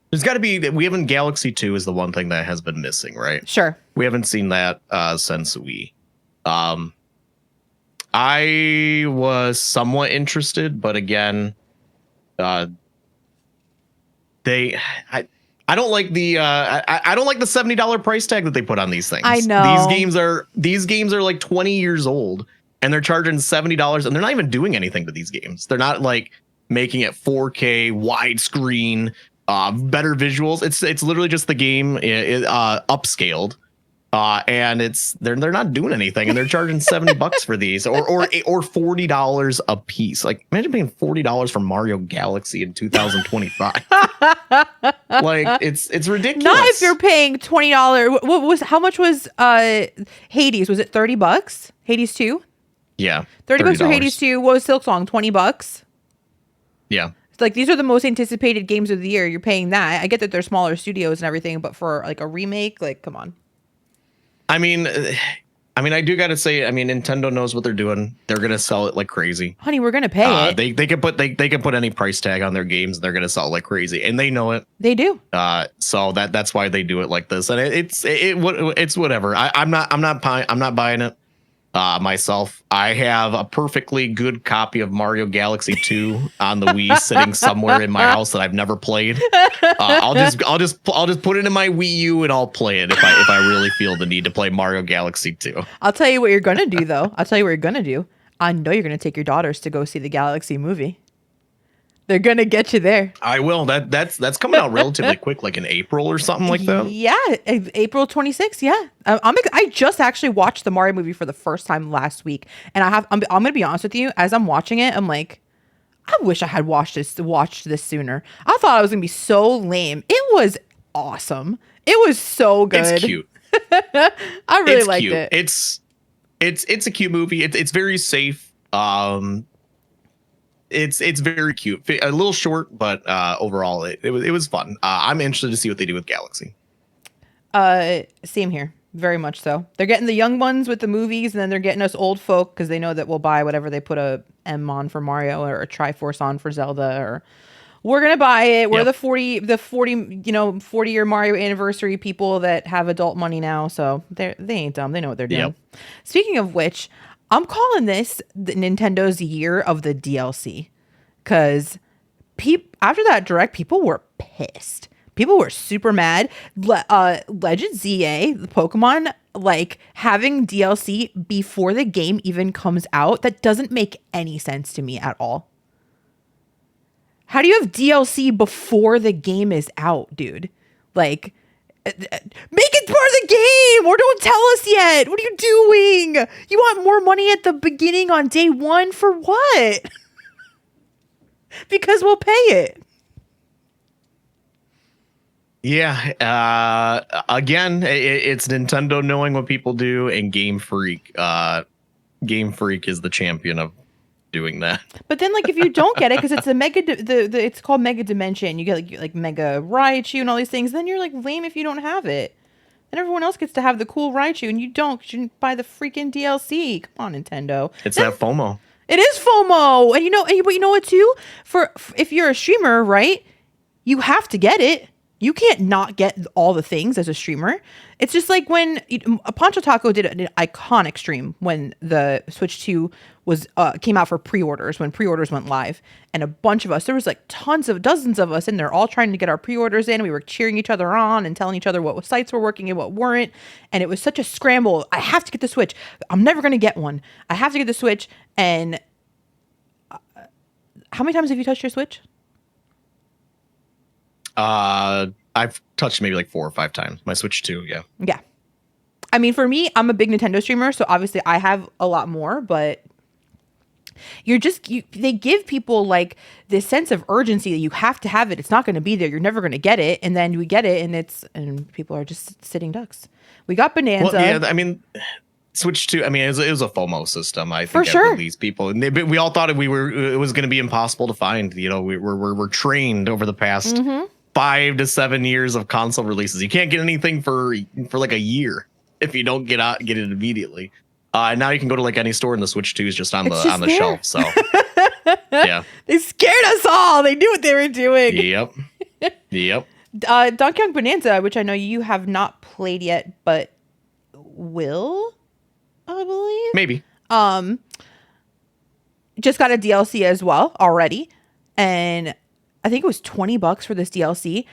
there's got to be. We haven't. Galaxy 2 is the one thing that has been missing, right? Sure. We haven't seen that since we. I was somewhat interested, but again, I don't like the I don't like the $70 price tag that they put on these things. I know these games are like 20 years old and they're charging $70 and they're not even doing anything to these games. They're not like making it 4K widescreen, better visuals. It's literally just the game upscaled. And they're not doing anything and they're charging $70 for these or $40 a piece. Like imagine paying $40 for Mario Galaxy in 2025. Like it's ridiculous. Not if you're paying $20. How much was Hades? Was it $30? Hades 2? Yeah. $30 for Hades 2. What was Silksong? $20? Yeah. It's like these are the most anticipated games of the year. You're paying that. I get that they're smaller studios and everything, but for like a remake, like come on. I mean, I do got to say, Nintendo knows what they're doing. They're gonna sell it like crazy. Honey, we're gonna pay it. They can put any price tag on their games. And they're gonna sell it like crazy, and they know it. They do. So that's why they do it like this, and it's whatever. I'm not buying it. Myself, I have a perfectly good copy of Mario Galaxy 2 on the Wii sitting somewhere in my house that I've never played. I'll just put it in my Wii U and I'll play it if I really feel the need to play Mario Galaxy 2. I'll tell you what you're gonna do though. I know you're gonna take your daughters to go see the Galaxy movie. They're gonna get you there. I will. That's coming out relatively quick, like in April or something like that. Yeah, April 26th. Yeah, I just actually watched the Mario movie for the first time last week, and I'm gonna be honest with you. As I'm watching it, I'm like, I wish I had watched this sooner. I thought I was gonna be so lame. It was awesome. It was so good. It's cute. I really liked it. It's a cute movie. It's very safe. It's very cute, a little short, but overall it was fun. I'm interested to see what they do with Galaxy. Same here, very much so. They're getting the young ones with the movies, and then they're getting us old folk because they know that we'll buy whatever they put a M on for Mario or a Triforce on for Zelda, or we're gonna buy it. We're the 40-year Mario anniversary people that have adult money now, so they ain't dumb. They know what they're doing. Yep. Speaking of which, I'm calling this the Nintendo's year of the DLC, because after that direct, people were pissed. People were super mad. Legend ZA, the Pokemon, like having DLC before the game even comes out, that doesn't make any sense to me at all. How do you have DLC before the game is out, dude? Like, make it part of the game, or don't tell us yet. What are you doing? You want more money at the beginning on day one for what? Because we'll pay it. Yeah. Again, it's Nintendo knowing what people do, and Game Freak. Game Freak is the champion of doing that. But then, like, if you don't get it because it's it's called Mega Dimension, you get like Mega Raichu and all these things, then you're like lame if you don't have it. And everyone else gets to have the cool Raichu, and you don't. 'Cause you didn't buy the freaking DLC. Come on, Nintendo. It's that FOMO. It is FOMO, and but you know what too? For if you're a streamer, right? You have to get it. You can't not get all the things as a streamer. It's just like when PonchoTaco did an iconic stream when the Switch 2 came out for pre-orders, when pre-orders went live, and a bunch of us, there was like dozens of us in there, all trying to get our pre-orders in. We were cheering each other on and telling each other what sites were working and what weren't, and it was such a scramble. I have to get the Switch. I'm never going to get one. I have to get the Switch. And how many times have you touched your Switch? I've touched maybe like 4 or 5 times. My Switch 2, yeah. Yeah. I mean, for me, I'm a big Nintendo streamer, so obviously I have a lot more, but they give people like this sense of urgency that you have to have it. It's not going to be there. You're never going to get it. And then we get it and people are just sitting ducks. We got Bonanza. Well, yeah, I mean, Switch 2, I mean, it was a FOMO system. I For think sure. at least people, and we all thought it was going to be impossible to find. You know, we're trained over the past 5 to 7 years of console releases. You can't get anything for like a year if you don't get it immediately. Now you can go to like any store and the Switch 2 is just on the shelf. So yeah, they scared us all. They knew what they were doing. Yep. Donkey Kong Bonanza, which I know you have not played yet, but will, I believe. Maybe. Just got a DLC as well already, and I think it was $20 for this DLC.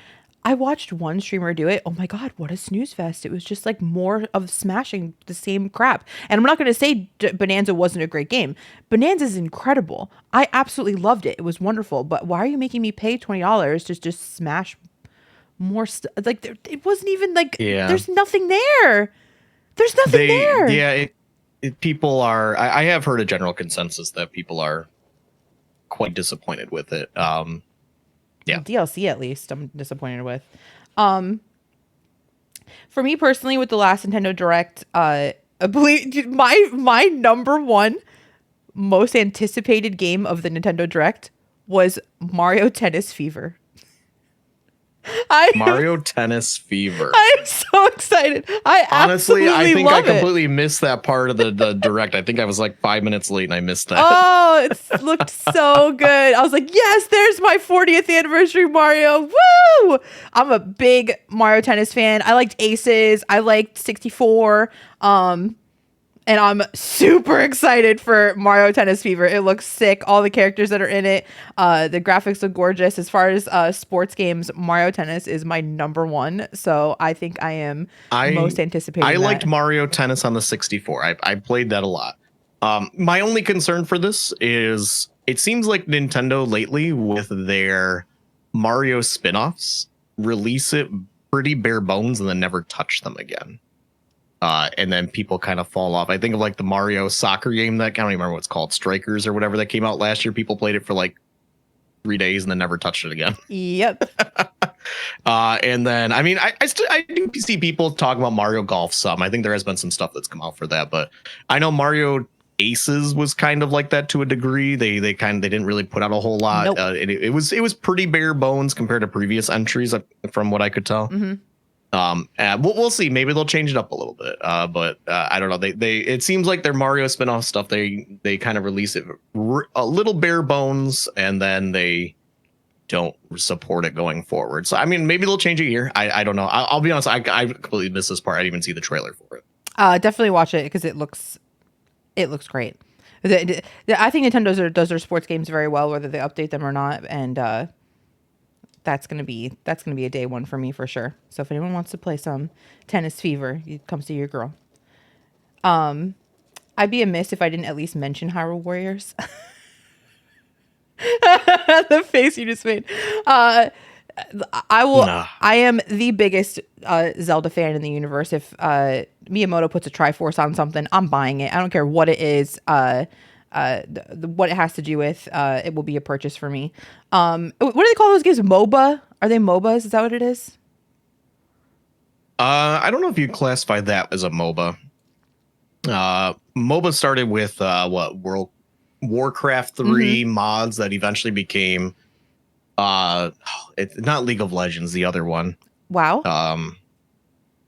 I watched one streamer do it. Oh my God, what a snooze fest. It was just like more of smashing the same crap. And I'm not going to say Bonanza wasn't a great game. Bonanza is incredible. I absolutely loved it. It was wonderful. But why are you making me pay $20 to just smash more stuff? Like, it wasn't even like, there's nothing there. There's nothing there. Yeah, people are, I have heard a general consensus that people are quite disappointed with it. Yeah, DLC at least I'm disappointed with. For me personally, with the last Nintendo Direct, I believe my number one most anticipated game of the Nintendo Direct was Mario Tennis Fever. Mario Tennis Fever. I'm so excited. Honestly, I think I love completely missed that part of the direct. I think I was like 5 minutes late and I missed that. Oh, it looked so good. I was like, yes, there's my 40th anniversary Mario. Woo! I'm a big Mario Tennis fan. I liked Aces. I liked 64. And I'm super excited for Mario Tennis Fever. It looks sick. All the characters that are in it, the graphics look gorgeous. As far as sports games, Mario Tennis is my number one. So I think I am most anticipating. I liked Mario Tennis on the 64. I played that a lot. My only concern for this is it seems like Nintendo lately with their Mario spin-offs release it pretty bare bones and then never touch them again. And then people kind of fall off. I think of like the Mario soccer game that I don't even remember what it's called, Strikers or whatever, that came out last year. People played it for like 3 days and then never touched it again. Yep. And then I mean, I do see people talk about Mario Golf some. I think there has been some stuff that's come out for that, but I know Mario Aces was kind of like that to a degree. They didn't really put out a whole lot. Nope. It was pretty bare bones compared to previous entries, from what I could tell. Mm-hmm. We'll see. Maybe they'll change it up a little bit. But I don't know. They it seems like their Mario spinoff stuff. They kind of release it a little bare bones, and then they don't support it going forward. So I mean, maybe they'll change it here. I don't know. I'll be honest. I completely missed this part. I didn't even see the trailer for it. Definitely watch it because it looks great. I think Nintendo does their sports games very well, whether they update them or not, and that's gonna be a day one for me for sure. So if anyone wants to play some Tennis Fever, you come see your girl. I'd be amiss if I didn't at least mention Hyrule Warriors. The face you just made. I will. Nah. I am the biggest Zelda fan in the universe. If Miyamoto puts a Triforce on something, I'm buying it. I don't care what it is. What it has to do with, it will be a purchase for me. What do they call those games? MOBA? Are they MOBAs? Is that what it is? I don't know if you classify that as a MOBA. MOBA started with World Warcraft 3 mods that eventually became it's not League of Legends, the other one. WoW.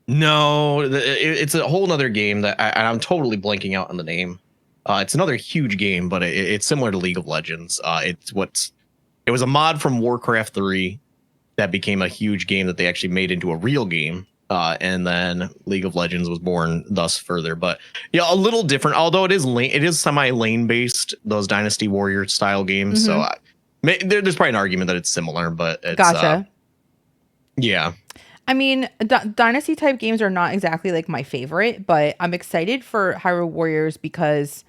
No, it's a whole nother game that I'm totally blanking out on the name. It's another huge game, but it's similar to League of Legends. It was a mod from Warcraft 3 that became a huge game that they actually made into a real game. And then League of Legends was born thus further. But yeah, a little different, although it is semi-lane based, those Dynasty Warrior style games. So there's probably an argument that it's similar, but it's gotcha. Yeah. I mean, Dynasty type games are not exactly like my favorite, but I'm excited for Hyrule Warriors because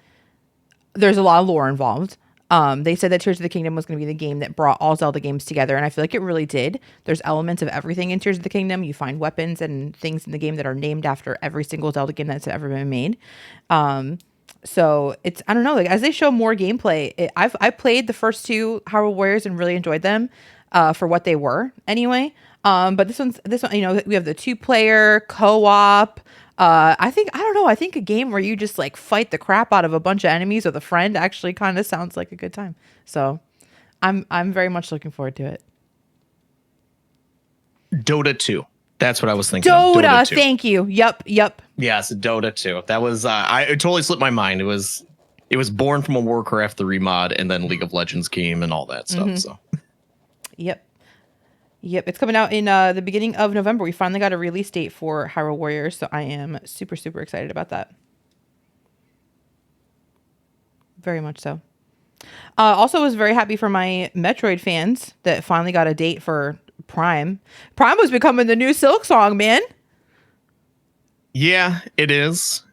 there's a lot of lore involved. They said that Tears of the Kingdom was going to be the game that brought all Zelda games together, and I feel like it really did. There's elements of everything in Tears of the Kingdom. You find weapons and things in the game that are named after every single Zelda game that's ever been made. So it's, I don't know, like as they show more gameplay, I played the first two Hyrule Warriors and really enjoyed them for what they were anyway. But this one, we have the 2-player co-op. I don't know. I think a game where you just like fight the crap out of a bunch of enemies with a friend actually kind of sounds like a good time. So I'm very much looking forward to it. Dota 2. That's what I was thinking. Dota 2. Thank you. Yep. Yes, Dota 2. That was it totally slipped my mind. It was born from a Warcraft 3 mod, and then League of Legends came and all that stuff. So Yep, it's coming out in the beginning of November. We finally got a release date for Hyrule Warriors, so I am super, super excited about that. Very much so. Also was very happy for my Metroid fans that finally got a date for Prime. Prime was becoming the new Silk Song, man. Yeah, it is.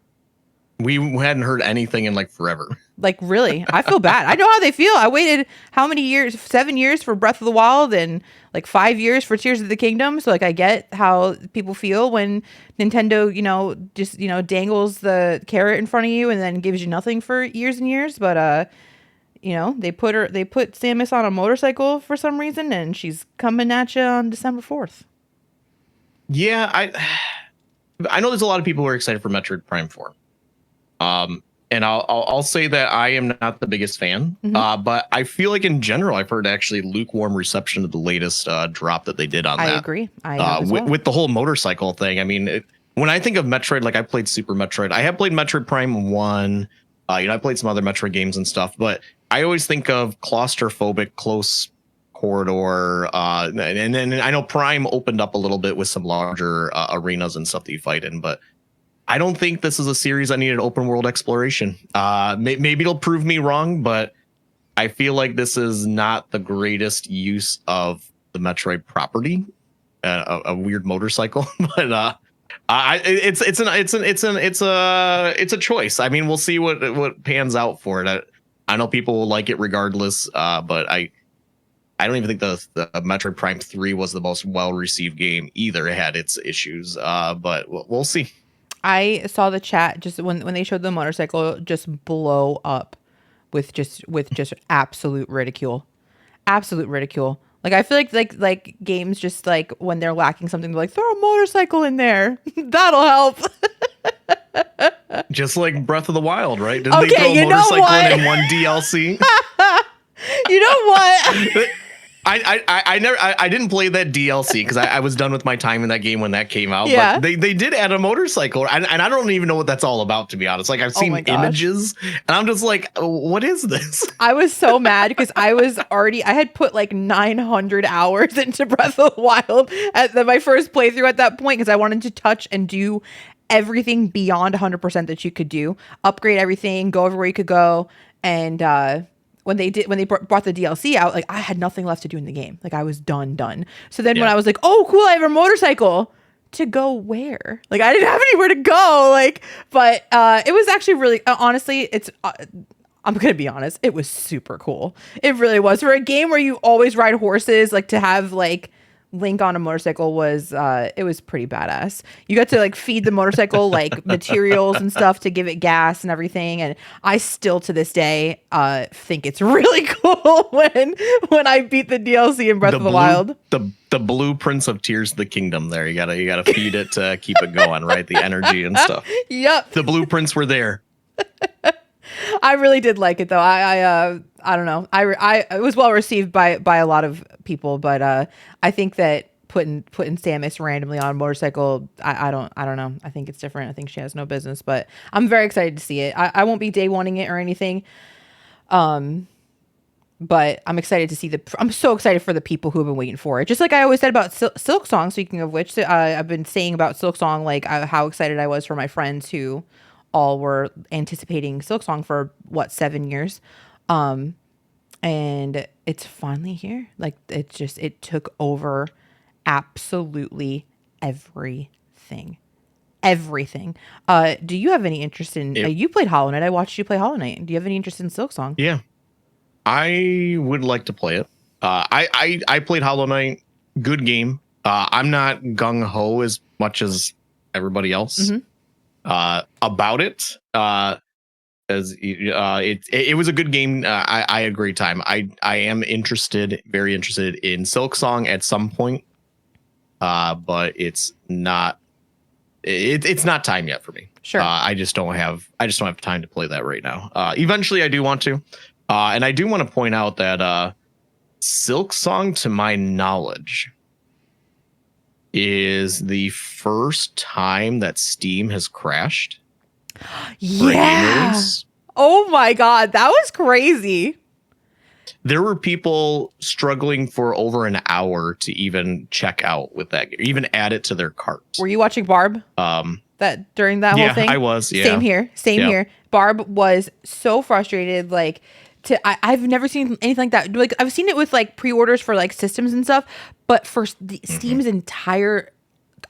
We hadn't heard anything in like forever. Like, really, I feel bad. I know how they feel. I waited how many years? 7 years for Breath of the Wild and like 5 years for Tears of the Kingdom. So like, I get how people feel when Nintendo, just, dangles the carrot in front of you and then gives you nothing for years and years. But, they put Samus on a motorcycle for some reason, and she's coming at you on December 4th. Yeah, I know there's a lot of people who are excited for Metroid Prime 4. And I'll say that I am not the biggest fan, but I feel like in general I've heard actually lukewarm reception of the latest drop that they did on that. I agree. With the whole motorcycle thing. I mean, when I think of Metroid, like I played Super Metroid. I have played Metroid Prime 1. I played some other Metroid games and stuff, but I always think of claustrophobic, close corridor. And then I know Prime opened up a little bit with some larger arenas and stuff that you fight in, but I don't think this is a series I needed open world exploration. Maybe it'll prove me wrong, but I feel like this is not the greatest use of the Metroid property. A weird motorcycle, but it's a choice. I mean, we'll see what pans out for it. I know people will like it regardless, but I don't even think the Metroid Prime 3 was the most well received game either. It had its issues, but we'll see. I saw the chat just when they showed the motorcycle just blow up with just absolute ridicule. Absolute ridicule. Like I feel like games just like when they're lacking something, they're like, throw a motorcycle in there. That'll help. Just like Breath of the Wild, right? Didn't they throw a motorcycle in one DLC? You know what? I didn't play that DLC because I was done with my time in that game when that came out. Yeah. But they did add a motorcycle, and I don't even know what that's all about, to be honest. Like I've seen images, and I'm just like, what is this? I was so mad because I had put like 900 hours into Breath of the Wild at my first playthrough at that point because I wanted to touch and do everything beyond 100% that you could do, upgrade everything, go everywhere you could go, and when they brought the DLC out, like I had nothing left to do in the game. Like I was done. So then when I was like, oh cool, I have a motorcycle, to go where? Like I didn't have anywhere to go. Like, but it was actually really, honestly, it's, I'm going to be honest, it was super cool. It really was. For a game where you always ride horses, like to have like Link on a motorcycle was it was pretty badass. You got to like feed the motorcycle like materials and stuff to give it gas and everything, and I still to this day think it's really cool when I beat the DLC in Breath of the Wild. The blueprints of Tears of the Kingdom there. You gotta feed it to keep it going, right? The energy and stuff. Yep. The blueprints were there. I really did like it though. I don't know. It was well received by a lot of people, but I think that putting Samus randomly on a motorcycle, I don't know. I think it's different. I think she has no business, but I'm very excited to see it. I won't be day oneing it or anything. But I'm excited to see I'm so excited for the people who have been waiting for it. Just like I always said about Silk Song, speaking of which, I've been saying about Silk Song, like how excited I was for my friends who all were anticipating Silk Song for 7 years. And it's finally here. Like it took over absolutely everything. Do you have any interest in, you played Hollow Knight. I watched you play Hollow Knight. Do you have any interest in Silk Song? Yeah. I would like to play it. I played Hollow Knight. Good game. I'm not gung ho as much as everybody else about it. As it was a good game. I agree. Time. I am very interested in Silksong at some point. But it's not. It's not time yet for me. Sure. I just don't have time to play that right now. Eventually, I do want to. And I do want to point out that Silksong, to my knowledge, is the first time that Steam has crashed. Yeah. Oh my God, that was crazy. There were people struggling for over an hour to even check out with that, even add it to their cart. Were you watching Barb? That during that whole thing? Yeah, I was. Yeah. Same here. Here. Barb was so frustrated. Like, I've never seen anything like that. Like, I've seen it with like pre-orders for like systems and stuff, but for Steam's entire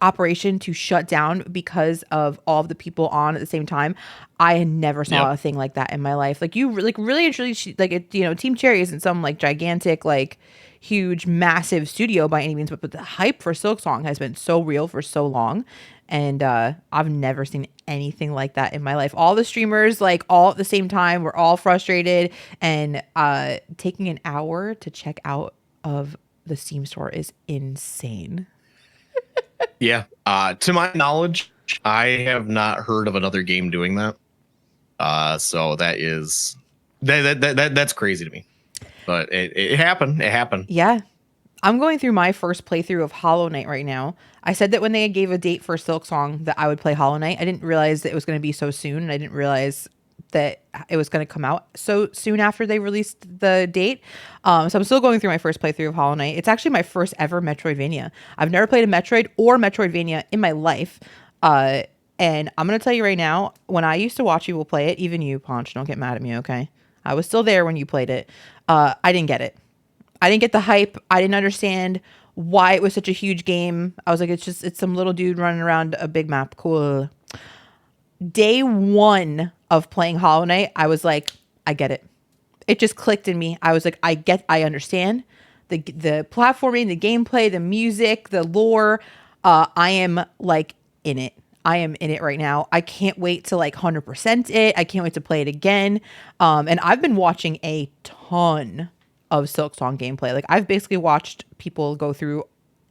operation to shut down because of all of the people on at the same time, I never saw a thing like that in my life. Like, you like really and truly, like, it, Team Cherry isn't some like gigantic, like huge, massive studio by any means, but the hype for Silksong has been so real for so long. And I've never seen anything like that in my life. All the streamers, like, all at the same time, were all frustrated, and taking an hour to check out of the Steam store is insane. Yeah. To my knowledge, I have not heard of another game doing that. So that's crazy to me. But it happened. It happened. Yeah. I'm going through my first playthrough of Hollow Knight right now. I said that when they gave a date for Silksong that I would play Hollow Knight. I didn't realize that it was going to be so soon, and I didn't realize that it was going to come out so soon after they released the date. So I'm still going through my first playthrough of Hollow Knight. It's actually my first ever Metroidvania. I've never played a Metroid or Metroidvania in my life. And I'm going to tell you right now, when I used to watch people play it, even you, Ponch, don't get mad at me, okay? I was still there when you played it. I didn't get it. I didn't get the hype. I didn't understand why it was such a huge game. I was like, it's some little dude running around a big map. Cool. Day one of playing Hollow Knight, I was like, I get it. It just clicked in me. I was like, I understand the platforming, the gameplay, the music, the lore. I am like in it. I am in it right now. I can't wait to like 100% it. I can't wait to play it again. And I've been watching a ton of Silksong gameplay. Like, I've basically watched people go through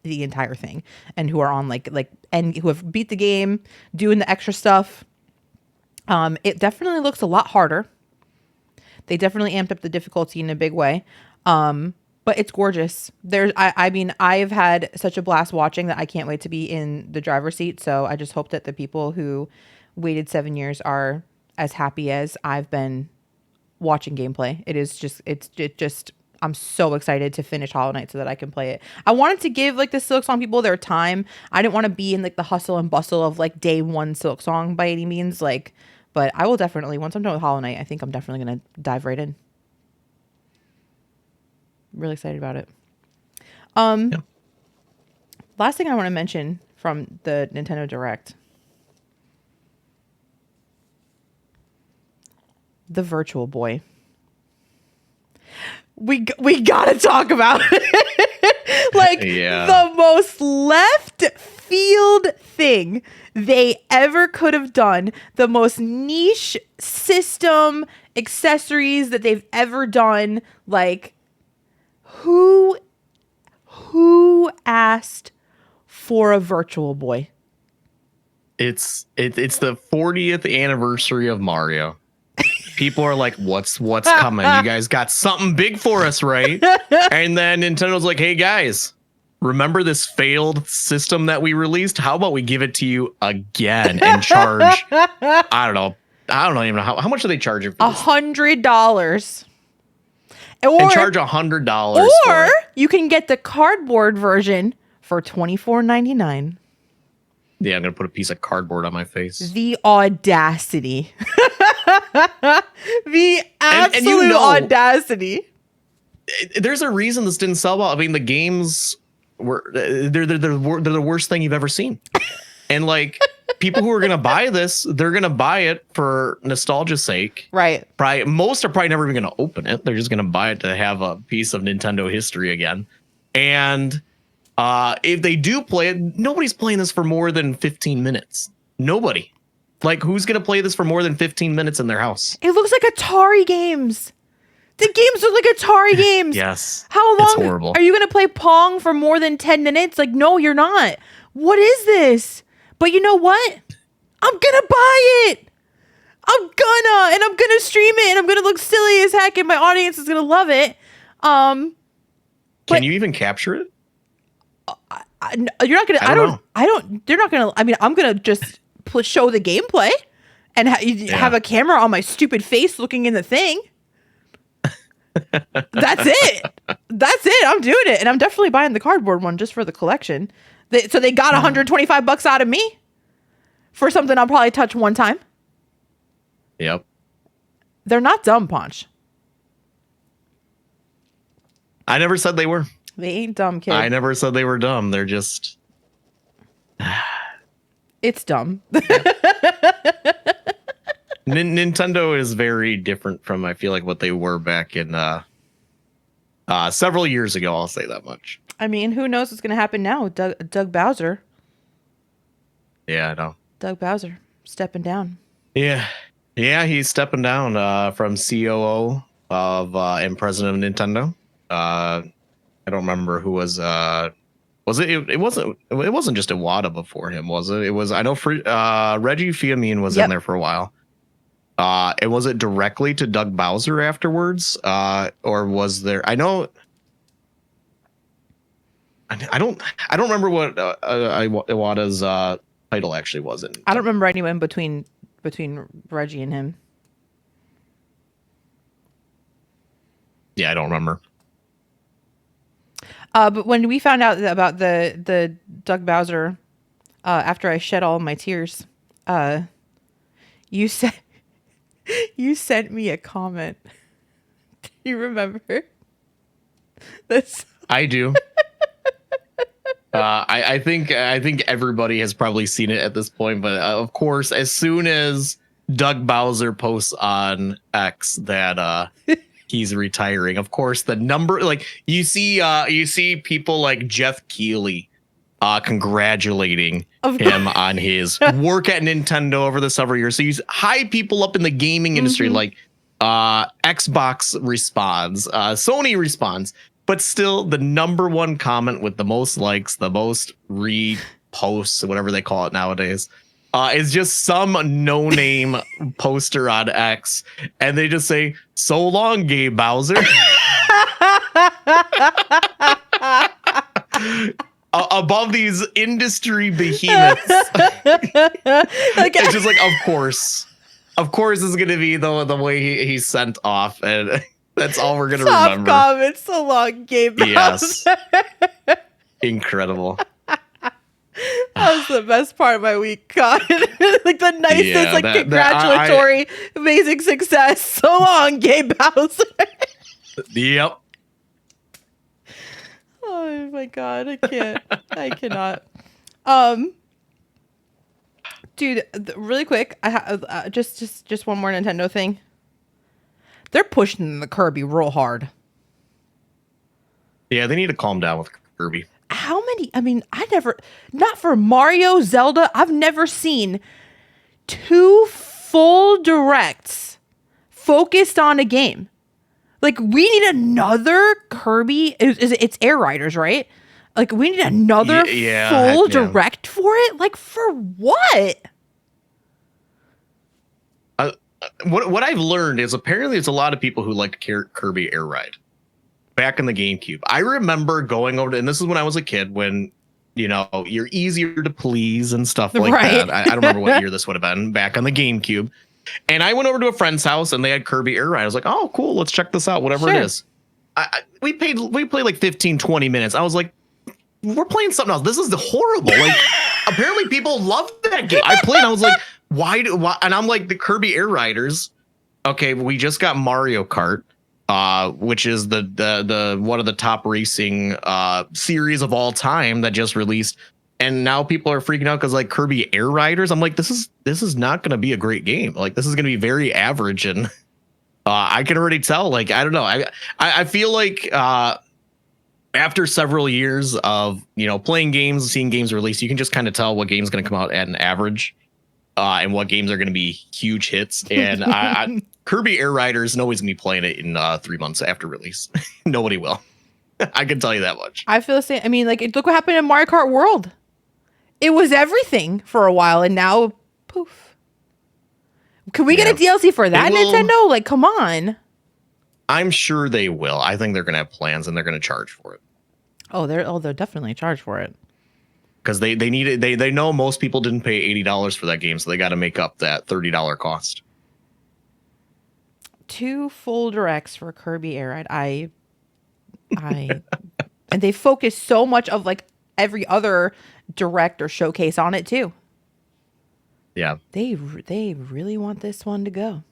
the entire thing, and who are on and who have beat the game, doing the extra stuff. It definitely looks a lot harder. They definitely amped up the difficulty in a big way. But it's gorgeous. I mean, I've had such a blast watching that I can't wait to be in the driver's seat. So I just hope that the people who waited 7 years are as happy as I've been watching gameplay. It just, I'm so excited to finish Hollow Knight so that I can play it. I wanted to give like the Silksong people their time. I didn't want to be in like the hustle and bustle of like day one Silksong by any means. Like, but I will definitely, once I'm done with Hollow Knight, I think I'm definitely going to dive right in. Really excited about it. Last thing I want to mention from the Nintendo Direct. The Virtual Boy. We gotta talk about it. Like, the most left field thing they ever could have done, the most niche system accessories that they've ever done. Like, who asked for a Virtual Boy? It's the 40th anniversary of Mario. People are like, what's coming? You guys got something big for us, right? And then Nintendo's like, hey guys, remember this failed system that we released? How about we give it to you again and charge, I don't even know how much are they charging for this? $100. And charge $100. Or you can get the cardboard version for $24.99. Yeah, I'm gonna put a piece of cardboard on my face. The audacity. The absolute audacity. There's a reason this didn't sell well. I mean, the games were they're the worst thing you've ever seen. And like, people who are gonna buy this, they're gonna buy it for nostalgia's sake. Right. Most are probably never even gonna open it. They're just gonna buy it to have a piece of Nintendo history again. And if they do play it, nobody's playing this for more than 15 minutes. Nobody. Like, who's gonna play this for more than 15 minutes in their house? It looks like Atari games. The games look like Atari games. Yes. How long It's horrible. are you going to play Pong for more than 10 minutes? Like, no, you're not. What is this? But you know what? I'm going to buy it. And I'm going to stream it, and I'm going to look silly as heck, and my audience is going to love it. Can you even capture it? You're not going to, they're not going to, I mean, I'm going to just show the gameplay and have a camera on my stupid face looking in the thing. That's it. I'm doing it. And I'm definitely buying the cardboard one just for the collection. So they got $125 out of me for something I'll probably touch one time. Yep. They're not dumb, Ponch. I never said they were. They ain't dumb, kid. I never said they were dumb. They're just... It's dumb. Nintendo is very different from, I feel like, what they were back in several years ago. I'll say that much. I mean, who knows what's going to happen now? Doug Bowser. Yeah, I know. Doug Bowser stepping down. Yeah, he's stepping down from COO of and president of Nintendo. I don't remember who was. Was it? It wasn't. It wasn't just Iwata before him, was it? It was. I know. Reggie Fils-Aimé was in there for a while. And was it directly to Doug Bowser afterwards? Or was there? I know. I don't remember what Iwata's title actually was. I don't remember anyone between Reggie and him. Yeah, I don't remember. But when we found out about the Doug Bowser, after I shed all my tears, you sent me a comment. Do you remember? I do. I think everybody has probably seen it at this point, but of course, as soon as Doug Bowser posts on X that he's retiring, of course, the number, like, you see people like Jeff Keighley congratulating him on his work at Nintendo over the several years. So you high people up in the gaming industry, like Xbox responds, Sony responds. But still, the number one comment with the most likes, the most reposts, whatever they call it nowadays, is just some no-name poster on X. And they just say, "So long, Gabe Bowser." Above these industry behemoths. It's just like, of course it's going to be the way he's sent off. And... that's all we're gonna remember. Comments, so long, Gabe. Yes. Incredible. That was the best part of my week, God. Like the nicest, congratulatory, amazing success. So long, Gabe Bowser. Yep. Oh my God, I can't. I cannot. Dude, really quick, I have just one more Nintendo thing. They're pushing the Kirby real hard. Yeah, they need to calm down with Kirby. How many? I mean, not for Mario, Zelda, I've never seen 2 full directs focused on a game. Like, we need another Kirby. It's Air Riders, right? Like, we need another full direct for it? Like, for what? What I've learned is apparently it's a lot of people who like Kirby Air Ride back in the GameCube. I remember going over to, and this is when I was a kid, when, you know, you're easier to please and stuff like that. I don't remember what year this would have been, back on the GameCube. And I went over to a friend's house and they had Kirby Air Ride. I was like, oh, cool. Let's check this out. Whatever it is. We played like 15, 20 minutes. I was like, we're playing something else. This is horrible. Like, apparently people love that game. I played and I was like, why? And I'm like, the Kirby Air Riders. Okay, we just got Mario Kart, which is the one of the top racing series of all time that just released. and now people are freaking out because like Kirby Air Riders. I'm like, this is not going to be a great game. Like this is going to be very average, and I can already tell. Like I don't know. I feel like after several years of playing games, seeing games released, you can just kind of tell what game's going to come out at an average, and what games are going to be huge hits. And Kirby Air Riders, nobody's going to be playing it in 3 months after release. Nobody will. I can tell you that much. I feel the same. I mean, like, look what happened in Mario Kart World. It was everything for a while, and now, poof. Can we get a DLC for that, Nintendo? Like, come on. I'm sure they will. I think they're going to have plans, and they're going to charge for it. Oh, they'll definitely charge for it. Because they need it. They know most people didn't pay $80 for that game, so they got to make up that $30 cost. 2 full directs for Kirby Air Ride. I and they focus so much of like every other direct or showcase on it too. Yeah, they really want this one to go.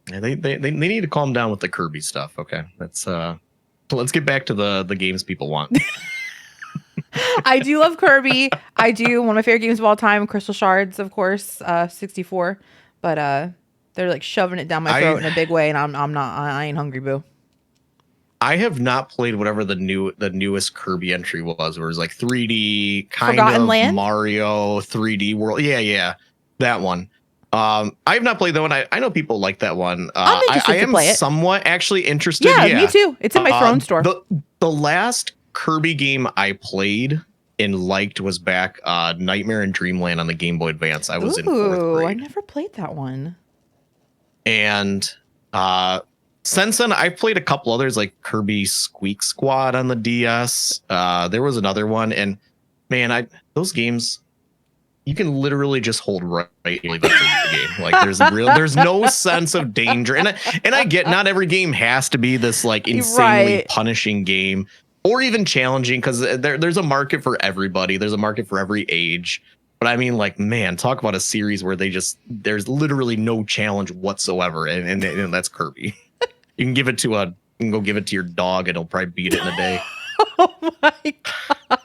Yeah, they need to calm down with the Kirby stuff. Okay, let's get back to the games people want. I do love Kirby. I do. One of my favorite games of all time, Crystal Shards, of course, 64. But they're like shoving it down my throat in a big way, and I ain't hungry, boo. I have not played whatever the newest Kirby entry was, where it was like 3D kind Forgotten of Land? Mario 3D World. Yeah, that one. I have not played that one. I know people like that one. I'm interested I am to play it. somewhat actually interested. Yeah, me too. It's in my Throne store. The last Kirby game I played and liked was back Nightmare in Dreamland on the Game Boy Advance. I was in 4th grade. I never played that one. And since then, I've played a couple others like Kirby Squeak Squad on the DS. There was another one, and man, those games, you can literally just hold right the game. Like there's no sense of danger, and I get not every game has to be this like insanely punishing game or even challenging, because there's a market for everybody. There's a market for every age. But I mean, like, man, talk about a series where there's literally no challenge whatsoever, and that's Kirby. You can go give it to your dog, and it'll probably beat it in a day. Oh my god.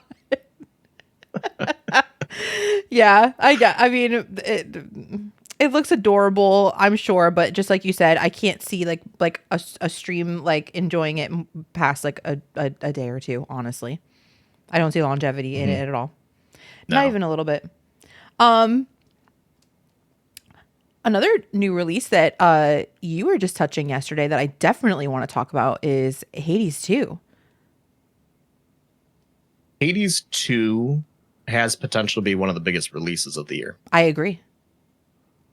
Yeah, I mean, it looks adorable, I'm sure, but just like you said, I can't see like a stream like enjoying it past like a day or two. Honestly, I don't see longevity in it at all. No. Not even a little bit. Another new release that you were just touching yesterday that I definitely want to talk about is Hades 2. Hades 2 has potential to be one of the biggest releases of the year. I agree.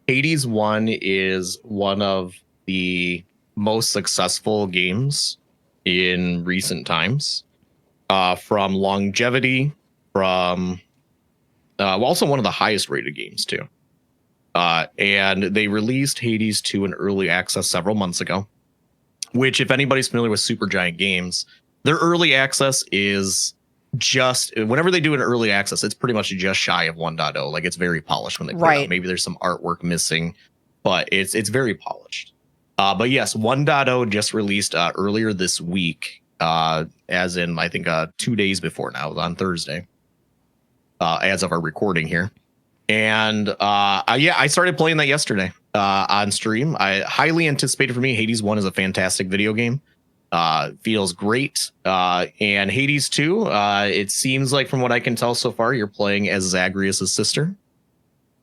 Hades 1 is one of the most successful games in recent times, from longevity, from also one of the highest rated games too. And they released Hades 2 in early access several months ago, which, if anybody's familiar with Supergiant Games, their early access is just, whenever they do an early access, it's pretty much just shy of 1.0. Like, it's very polished when they put it out. Maybe there's some artwork missing, but it's very polished. But yes, 1.0 just released earlier this week, as in, I think 2 days before now, on Thursday, as of our recording here. And I started playing that yesterday on stream. I highly anticipated. For me, Hades 1 is a fantastic video game. Feels great. And Hades 2, it seems like, from what I can tell so far, you're playing as Zagreus' sister.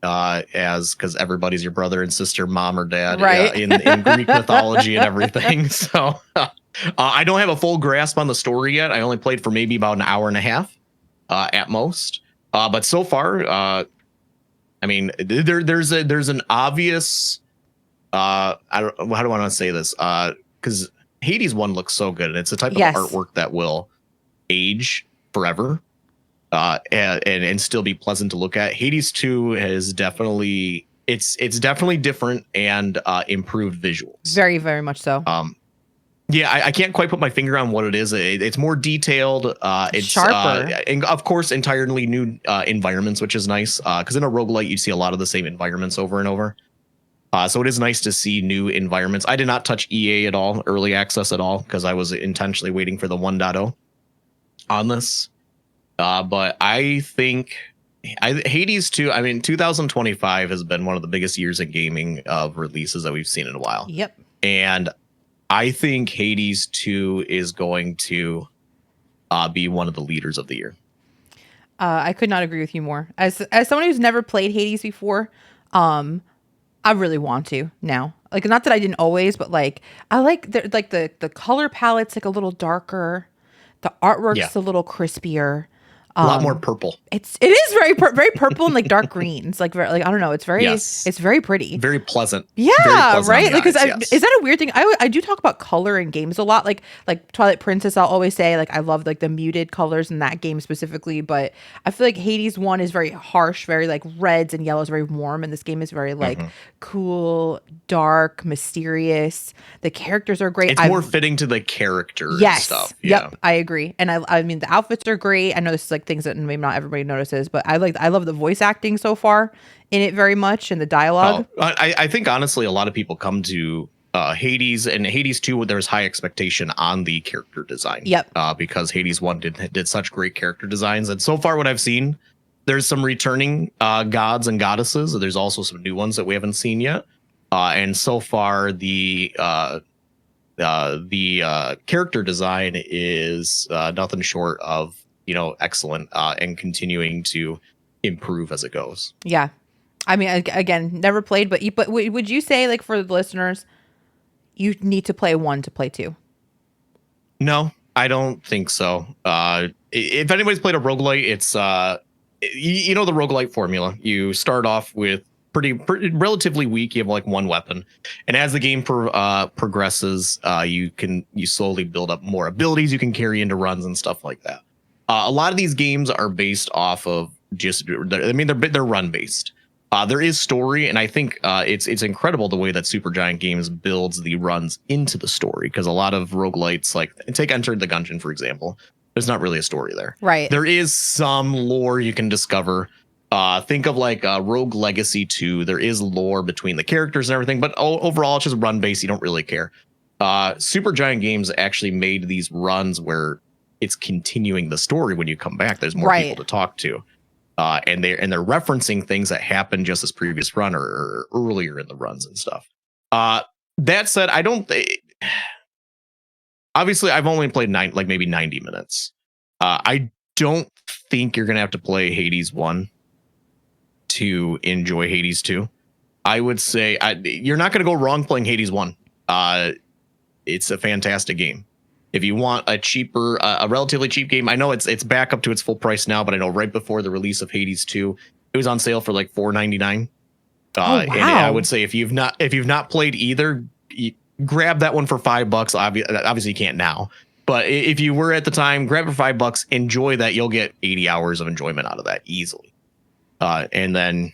Because everybody's your brother and sister, mom or dad, right? In Greek mythology and everything. So I don't have a full grasp on the story yet. I only played for maybe about an hour and a half at most. But so far, I mean, there's an obvious, how do I want to say this? Because Hades 1 looks so good, and it's the type of artwork that will age forever, and still be pleasant to look at. Hades 2 is definitely it's definitely different and improved visuals. Very, very much so. Yeah, I can't quite put my finger on what it is. It's more detailed. It's sharper. And of course, entirely new environments, which is nice. Because in a roguelite, you see a lot of the same environments over and over. So it is nice to see new environments. I did not touch EA at all, early access at all, because I was intentionally waiting for the 1.0 on this. But I think Hades 2, I mean, 2025 has been one of the biggest years in gaming of releases that we've seen in a while. Yep. And I think Hades 2 is going to be one of the leaders of the year. I could not agree with you more. As someone who's never played Hades before, I really want to now. Like, not that I didn't always, but like I like the color palette's like a little darker, the Yeah. artwork's a little crispier. A lot more purple. It is very purple and like dark greens. Like very, like I don't know. Yes. It's very pretty. Very pleasant. Yeah, Very pleasant right. on the Like, because eyes, is that a weird thing? I do talk about color in games a lot. Like Twilight Princess, I'll always say like I love like the muted colors in that game specifically. But I feel like Hades 1 is very harsh, very like reds and yellows, very warm, and this game is very like cool, dark, mysterious. The characters are great. It's more fitting to the character Yes. and stuff. Yeah. Yep. I agree. And I mean the outfits are great. I know this is like things that maybe not everybody notices, but I love the voice acting so far in it very much, and the dialogue. I think honestly a lot of people come to Hades and Hades 2 there's high expectation on the character design. Yep. Because Hades 1 did such great character designs, and so far what I've seen, there's some returning gods and goddesses. There's also some new ones that we haven't seen yet. And so far the character design is nothing short of, excellent, and continuing to improve as it goes. Yeah. I mean, again, never played, but would you say, like, for the listeners, you need to play 1 to play 2? No, I don't think so. If anybody's played a roguelite, it's you know the roguelite formula. You start off with pretty relatively weak. You have like one weapon, and as the game progresses, you slowly build up more abilities you can carry into runs and stuff like that. A lot of these games are based off of they're run based. There is story, and I think it's incredible the way that Supergiant Games builds the runs into the story, because a lot of roguelites, like take Enter the Gungeon, for example, there's not really a story there. Right. There is some lore you can discover. Think of like Rogue Legacy 2. There is lore between the characters and everything, but overall it's just run based. You don't really care. Supergiant Games actually made these runs where it's continuing the story when you come back. There's more people to talk to. And they're referencing things that happened just as previous run or earlier in the runs and stuff. That said, obviously I've only played maybe 90 minutes. I don't think you're gonna have to play Hades 1 to enjoy Hades 2. I would say you're not gonna go wrong playing Hades 1. It's a fantastic game. If you want a relatively cheap game, I know it's back up to its full price now, but I know right before the release of Hades 2, it was on sale for like $4.99. Wow. And I would say if you've not played either, grab that one for $5. Obviously you can't now, but if you were at the time, grab it for $5, enjoy that. You'll get 80 hours of enjoyment out of that easily. And then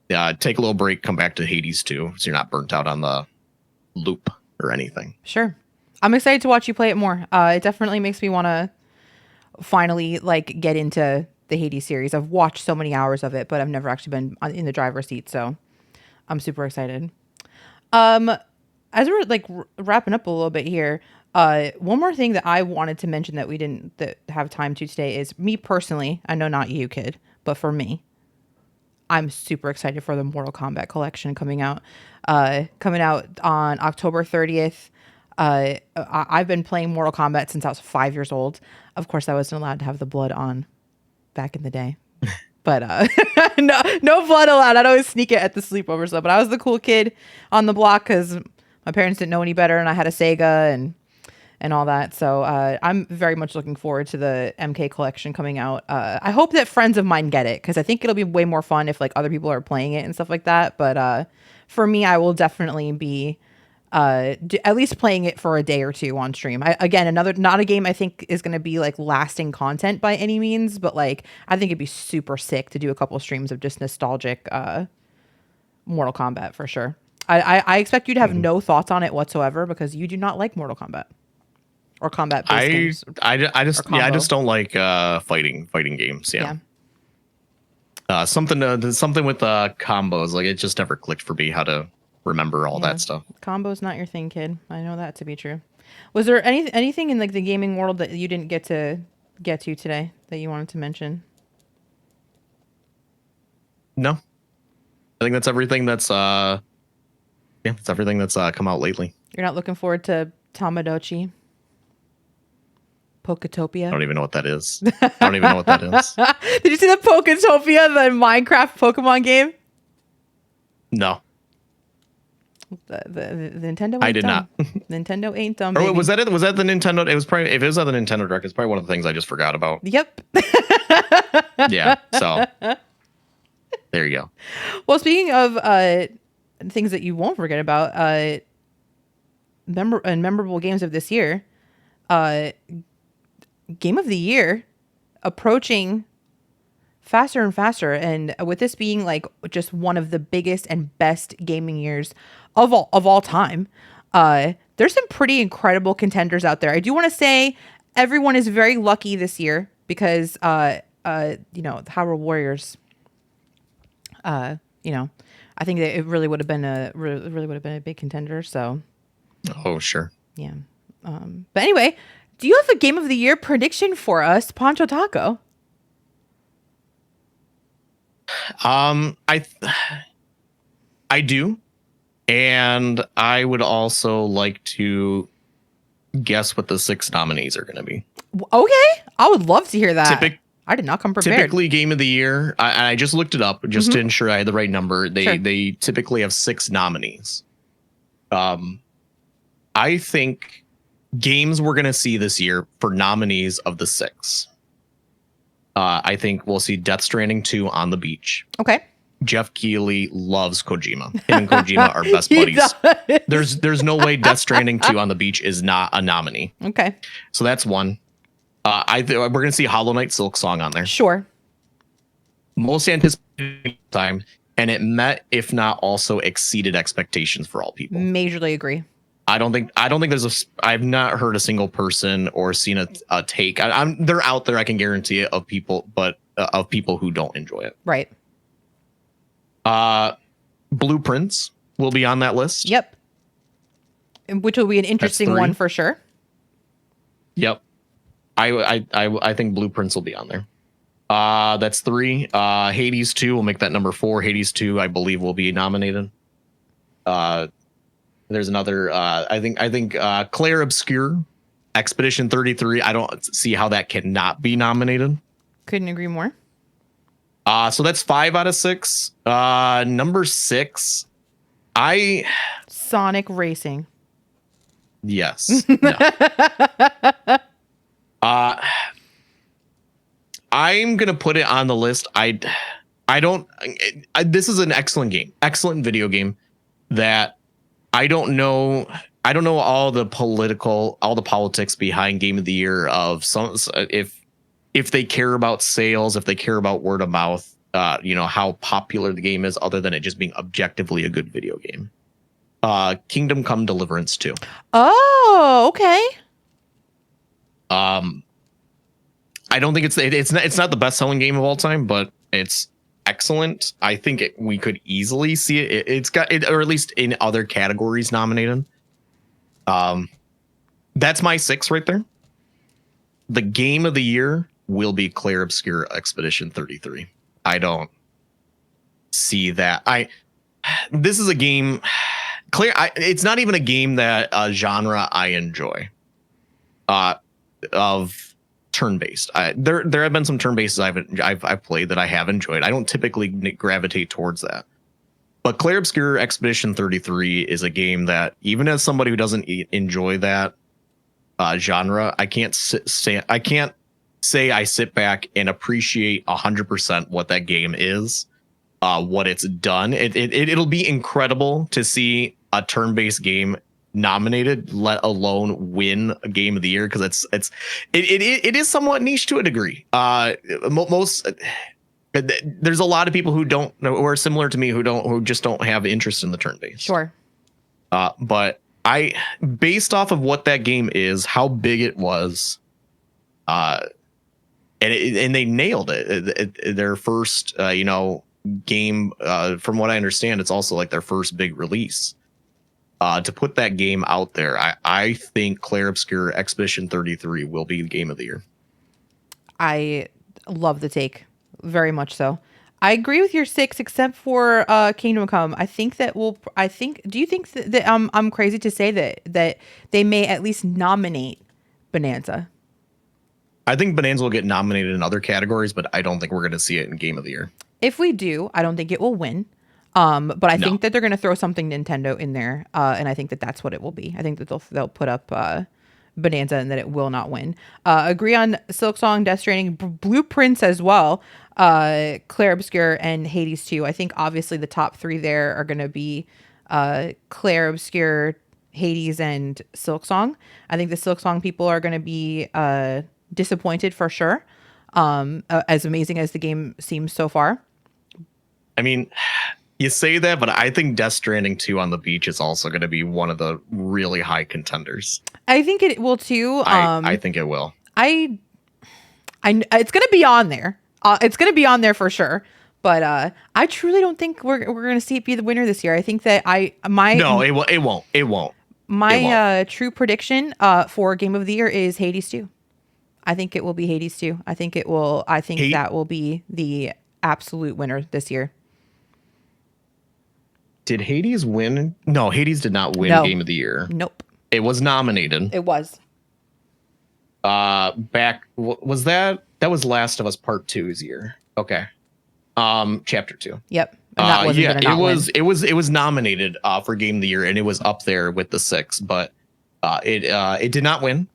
take a little break, come back to Hades 2, so you're not burnt out on the loop or anything. Sure. I'm excited to watch you play it more. It definitely makes me want to finally like get into the Hades series. I've watched so many hours of it, but I've never actually been in the driver's seat, so I'm super excited. As we're like wrapping up a little bit here, one more thing that I wanted to mention that we didn't have time to today is me personally. I know not you, kid, but for me, I'm super excited for the Mortal Kombat collection coming out on October 30th. I've been playing Mortal Kombat since I was 5 years old. Of course, I wasn't allowed to have the blood on back in the day, but no blood allowed. I'd always sneak it at the sleepover stuff. But I was the cool kid on the block because my parents didn't know any better, and I had a Sega and all that. So I'm very much looking forward to the MK collection coming out. I hope that friends of mine get it, because I think it'll be way more fun if like other people are playing it and stuff like that. But for me, I will definitely be at least playing it for a day or two on stream. Again, not a game I think is going to be like lasting content by any means, but like I think it'd be super sick to do a couple of streams of just nostalgic Mortal Kombat for sure. I expect you to have no thoughts on it whatsoever, because you do not like Mortal Kombat or combat based games. I just don't like fighting games. Yeah. Something with combos, like it just never clicked for me how to remember all that stuff. Combo's not your thing, kid. I know that to be true. Was there anything in like the gaming world that you didn't get to today that you wanted to mention? No, I think that's everything that's that's everything that's come out lately. You're not looking forward to Tamagotchi? I Poketopia? don't even know what that is. I don't even know what that is. Did you see the Poketopia, the Minecraft Pokemon game? No, The Nintendo ain't I did dumb. not. Nintendo ain't dumb, Or baby. was that it? Was that the Nintendo? It was probably, if it was at the Nintendo Direct, it's probably one of the things I just forgot about. Yep. Yeah. So there you go. Well, speaking of things that you won't forget about, memorable games of this year, uh, Game of the Year approaching faster and faster, and with this being like just one of the biggest and best gaming years of all time, there's some pretty incredible contenders out there. I do want to say everyone is very lucky this year because the Hyrule Warriors, I think that it really would have been a big contender. So Oh, sure. yeah. But anyway, do you have a Game of the Year prediction for us, PonchoTaco? I do, and I would also like to guess what the 6 nominees are going to be. Okay, I would love to hear that. Typic- I did not come prepared. Typically, Game of the Year. I just looked it up just to ensure I had the right number. Sure. They typically have 6 nominees. I think games we're going to see this year for nominees of the 6. I think we'll see Death Stranding 2 on the beach. Okay. Jeff Keighley loves Kojima. Him and Kojima are best He buddies. does. There's no way Death Stranding 2 on the beach is not a nominee. Okay. So that's one. We're gonna see Hollow Knight Silk Song on there. Sure. Most anticipated time, and it met, if not also exceeded expectations for all people. Majorly agree. I don't think I've not heard a single person or seen a take. They're out there. I can guarantee it of people, but of people who don't enjoy it. Right. Blueprints will be on that list. Yep. Which will be an interesting 3. one for sure. Yep. I think Blueprints will be on there. That's 3. Hades 2 will make that number 4. Hades 2, I believe, will be nominated. There's another. I think Claire Obscure, Expedition 33. I don't see how that cannot be nominated. Couldn't agree more. So that's 5 out of 6. Number 6, Sonic Racing. Yes. No. I'm gonna put it on the list. This is an excellent game, excellent video game that I don't know all the politics behind Game of the Year of some, if they care about sales, if they care about word of mouth, how popular the game is, other than it just being objectively a good video game. Kingdom Come Deliverance 2. Oh, okay. I don't think it's not the best selling game of all time, but it's excellent. I think we could easily see it. It's got it, or at least in other categories nominated. That's my 6 right there. The Game of the Year will be Claire Obscure Expedition 33. I don't see that. This is a game, Claire. It's not even a game that genre I enjoy. Of turn-based. There have been some turn-based I've played that I have enjoyed. I don't typically gravitate towards that. But Claire Obscure Expedition 33 is a game that, even as somebody who doesn't enjoy that genre, I can't say I sit back and appreciate 100% what that game is, what it's done. It'll be incredible to see a turn-based game nominated, let alone win a Game of the Year, because it is somewhat niche to a degree. There's a lot of people who are similar to me who just don't have interest in the turn-based. Sure. But based off of what that game is, how big it was, and they nailed it. Their first game, from what I understand, it's also like their first big release. To put that game out there, I think Claire Obscure Expedition 33 will be the Game of the Year. I love the take. Very much so. I agree with your 6, except for Kingdom Come. I think that we'll. I think. Do you think that I'm crazy to say that they may at least nominate Bonanza? I think Bonanza will get nominated in other categories, but I don't think we're going to see it in Game of the Year. If we do, I don't think it will win. But I No. think that they're going to throw something Nintendo in there, and I think that that's what it will be. I think that they'll put up Bonanza and that it will not win. Agree on Silk Song, Death Stranding, Blueprints as well. Claire Obscure and Hades 2. I think obviously the top 3 there are going to be Claire Obscure, Hades, and Silk Song. I think the Silk Song people are going to be disappointed for sure. As amazing as the game seems so far. I mean, you say that, but I think Death Stranding 2 on the beach is also going to be one of the really high contenders. I think it will too. I think it will. I it's going to be on there. It's going to be on there for sure. But I truly don't think we're going to see it be the winner this year. I think that No, it won't. My true prediction for Game of the Year is Hades 2. I think it will be Hades 2. I think that will be the absolute winner this year. Did Hades win? No, Hades did not win Game of the Year. Nope. It was nominated. It was. Was that was Last of Us Part 2's year. Okay. Chapter 2. Yep. And that wasn't it was nominated for Game of the Year, and it was up there with the 6, but it did not win.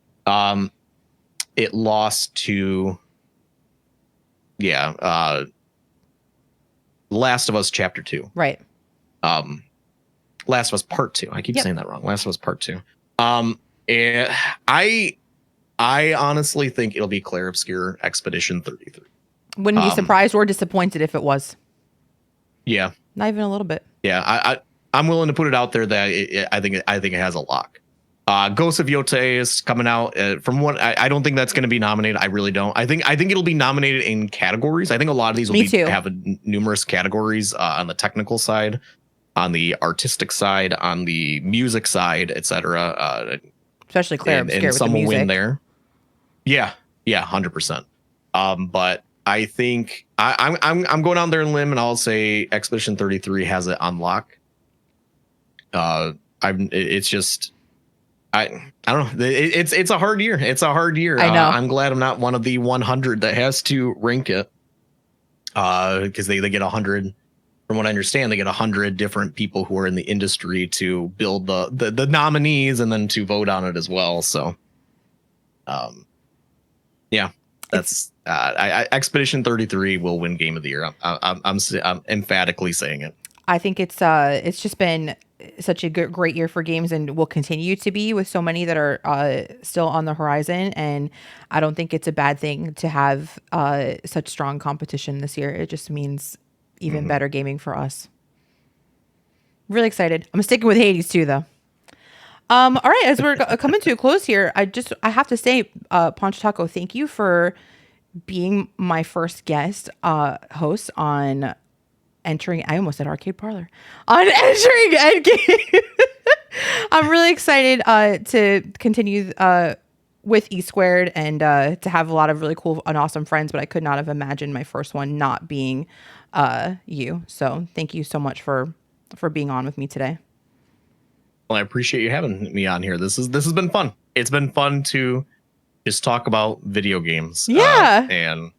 It lost to Last of Us Chapter 2. Right. Last of Us Part 2. I keep saying that wrong. Last of Us Part 2. And I honestly think it'll be Claire Obscure Expedition 33. Wouldn't be surprised or disappointed if it was. Yeah. Not even a little bit. Yeah, I'm willing to put it out there that I think it has a lock. Ghost of Yotei is coming out. From what I don't think that's going to be nominated. I really don't. I think it'll be nominated in categories. I think a lot of these will have numerous categories on the technical side, on the artistic side, on the music side, etc. Especially Claire Obscure and with some the music. will win there. Yeah, 100%. But I think I'm going on there and limb, and I'll say Expedition 33 has it on lock. It's just. I don't know. It's a hard year. It's a hard year. I know. I'm glad I'm not one of the 100 that has to rank it. Because they get 100. From what I understand, they get 100 different people who are in the industry to build the nominees and then to vote on it as well. So, yeah, that's Expedition 33 will win Game of the Year. I'm emphatically saying it. I think it's just been such a great year for games, and will continue to be, with so many that are still on the horizon. And I don't think it's a bad thing to have such strong competition this year. It just means even better gaming for us. Really excited. I'm sticking with Hades too, though. All right, as we're coming to a close here, I have to say, PonchoTaco, thank you for being my first guest host on I almost said Arcade Parlor, on Entering Endgame. I'm really excited to continue with E Squared and to have a lot of really cool and awesome friends, but I could not have imagined my first one not being you. So thank you so much for being on with me today. Well, I appreciate you having me on here. This has been fun. It's been fun to just talk about video games. Yeah. And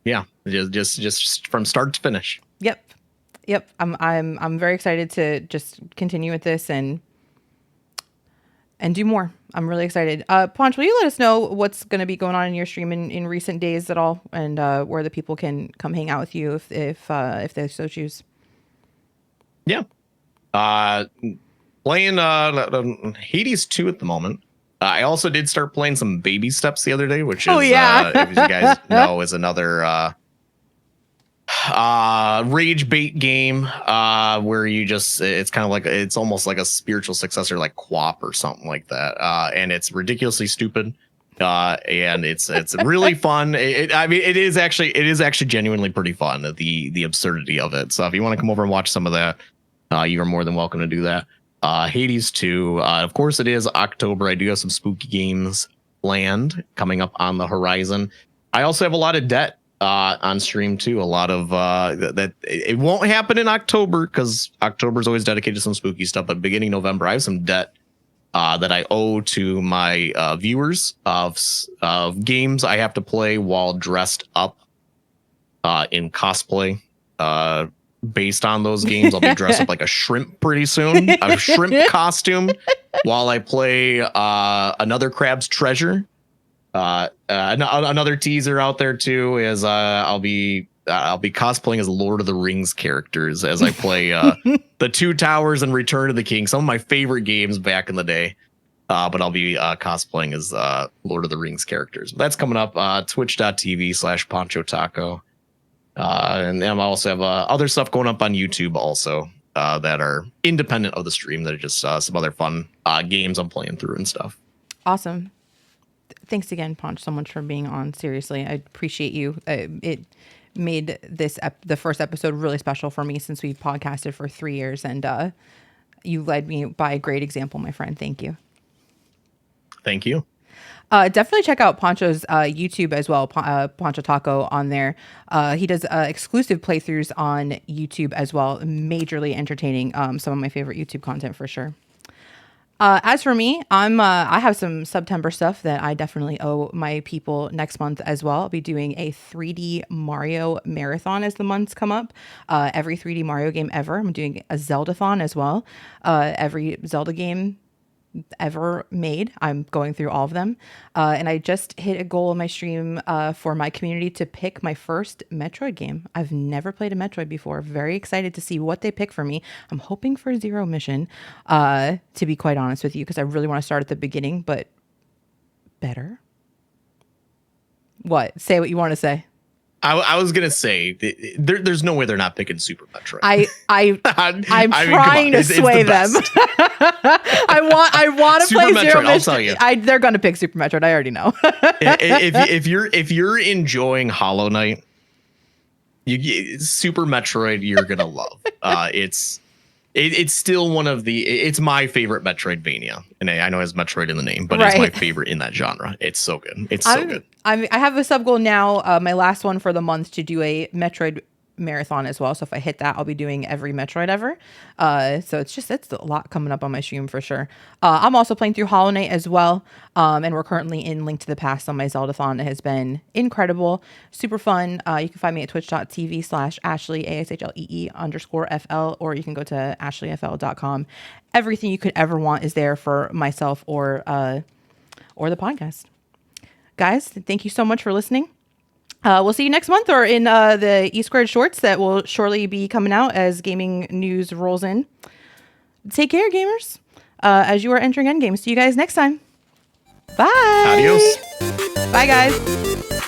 yeah, just from start to finish. Yep. I'm very excited to just continue with this and do more. I'm really excited. Ponch, will you let us know what's going to be going on in your stream in recent days at all, and where the people can come hang out with you if they so choose? Yeah. Playing Hades 2 at the moment. I also did start playing some Baby Steps the other day, which is, if you guys know, is another rage bait game where you it's kind of like, it's almost like a spiritual successor like QWOP or something like that, and it's ridiculously stupid, and it's really fun. It is actually genuinely pretty fun, the absurdity of it. So if you want to come over and watch some of that, you are more than welcome to do that. Hades 2, of course it is October. I do have some spooky games planned coming up on the horizon. I also have a lot of debt on stream too. A lot of that it won't happen in October because October is always dedicated to some spooky stuff. But beginning November, I have some debt that I owe to my viewers of games I have to play while dressed up in cosplay. Based on those games, I'll be dressed up like a shrimp pretty soon. A shrimp costume while I play another Crab's Treasure. Another teaser out there too is I'll be cosplaying as Lord of the Rings characters as I play the Two Towers and Return of the King, some of my favorite games back in the day. But I'll be cosplaying as Lord of the Rings characters. That's coming up twitch.tv/PonchoTaco. And I also have other stuff going up on YouTube also that are independent of the stream that are just some other fun games I'm playing through and stuff. Awesome. Thanks again, Ponch, so much for being on. Seriously, I appreciate you. It made this the first episode really special for me since we've podcasted for 3 years, and you led me by a great example, my friend. Thank you. Thank you. Definitely check out Poncho's YouTube as well, PonchoTaco on there. He does exclusive playthroughs on YouTube as well. Majorly entertaining. Some of my favorite YouTube content for sure. As for me, I have some September stuff that I definitely owe my people next month as well. I'll be doing a 3D Mario marathon as the months come up. Every 3D Mario game ever. I'm doing a Zeldathon as well. Every Zelda game ever made. I'm going through all of them. And I just hit a goal in my stream for my community to pick my first Metroid game. I've never played a Metroid before. Very excited to see what they pick for me. I'm hoping for Zero Mission, to be quite honest with you, because I really want to start at the beginning, but better. What? Say what you want to say. I was gonna say there's no way they're not picking Super Metroid. I'm trying to sway them. I want to play Zero Mission. I'll tell you, they're gonna pick Super Metroid. I already know. if you're enjoying Hollow Knight, Super Metroid you're gonna love. It's still it's my favorite Metroidvania, and I know it has Metroid in the name, but It's my favorite in that genre. It's so good. It's so good. I have a sub goal now, my last one for the month, to do a Metroid marathon as well. So if I hit that, I'll be doing every Metroid ever. So it's a lot coming up on my stream for sure. I'm also playing through Hollow Knight as well. And we're currently in Link to the Past on my Zeldathon. It has been incredible, super fun. You can find me at twitch.tv/Ashley, ASHLEE_FL, or you can go to ashleyfl.com. Everything you could ever want is there for myself or the podcast. Guys, thank you so much for listening. We'll see you next month or in the E-Squared Shorts that will surely be coming out as gaming news rolls in. Take care, gamers, as you are entering Endgame. See you guys next time. Bye. Adios. Bye, guys.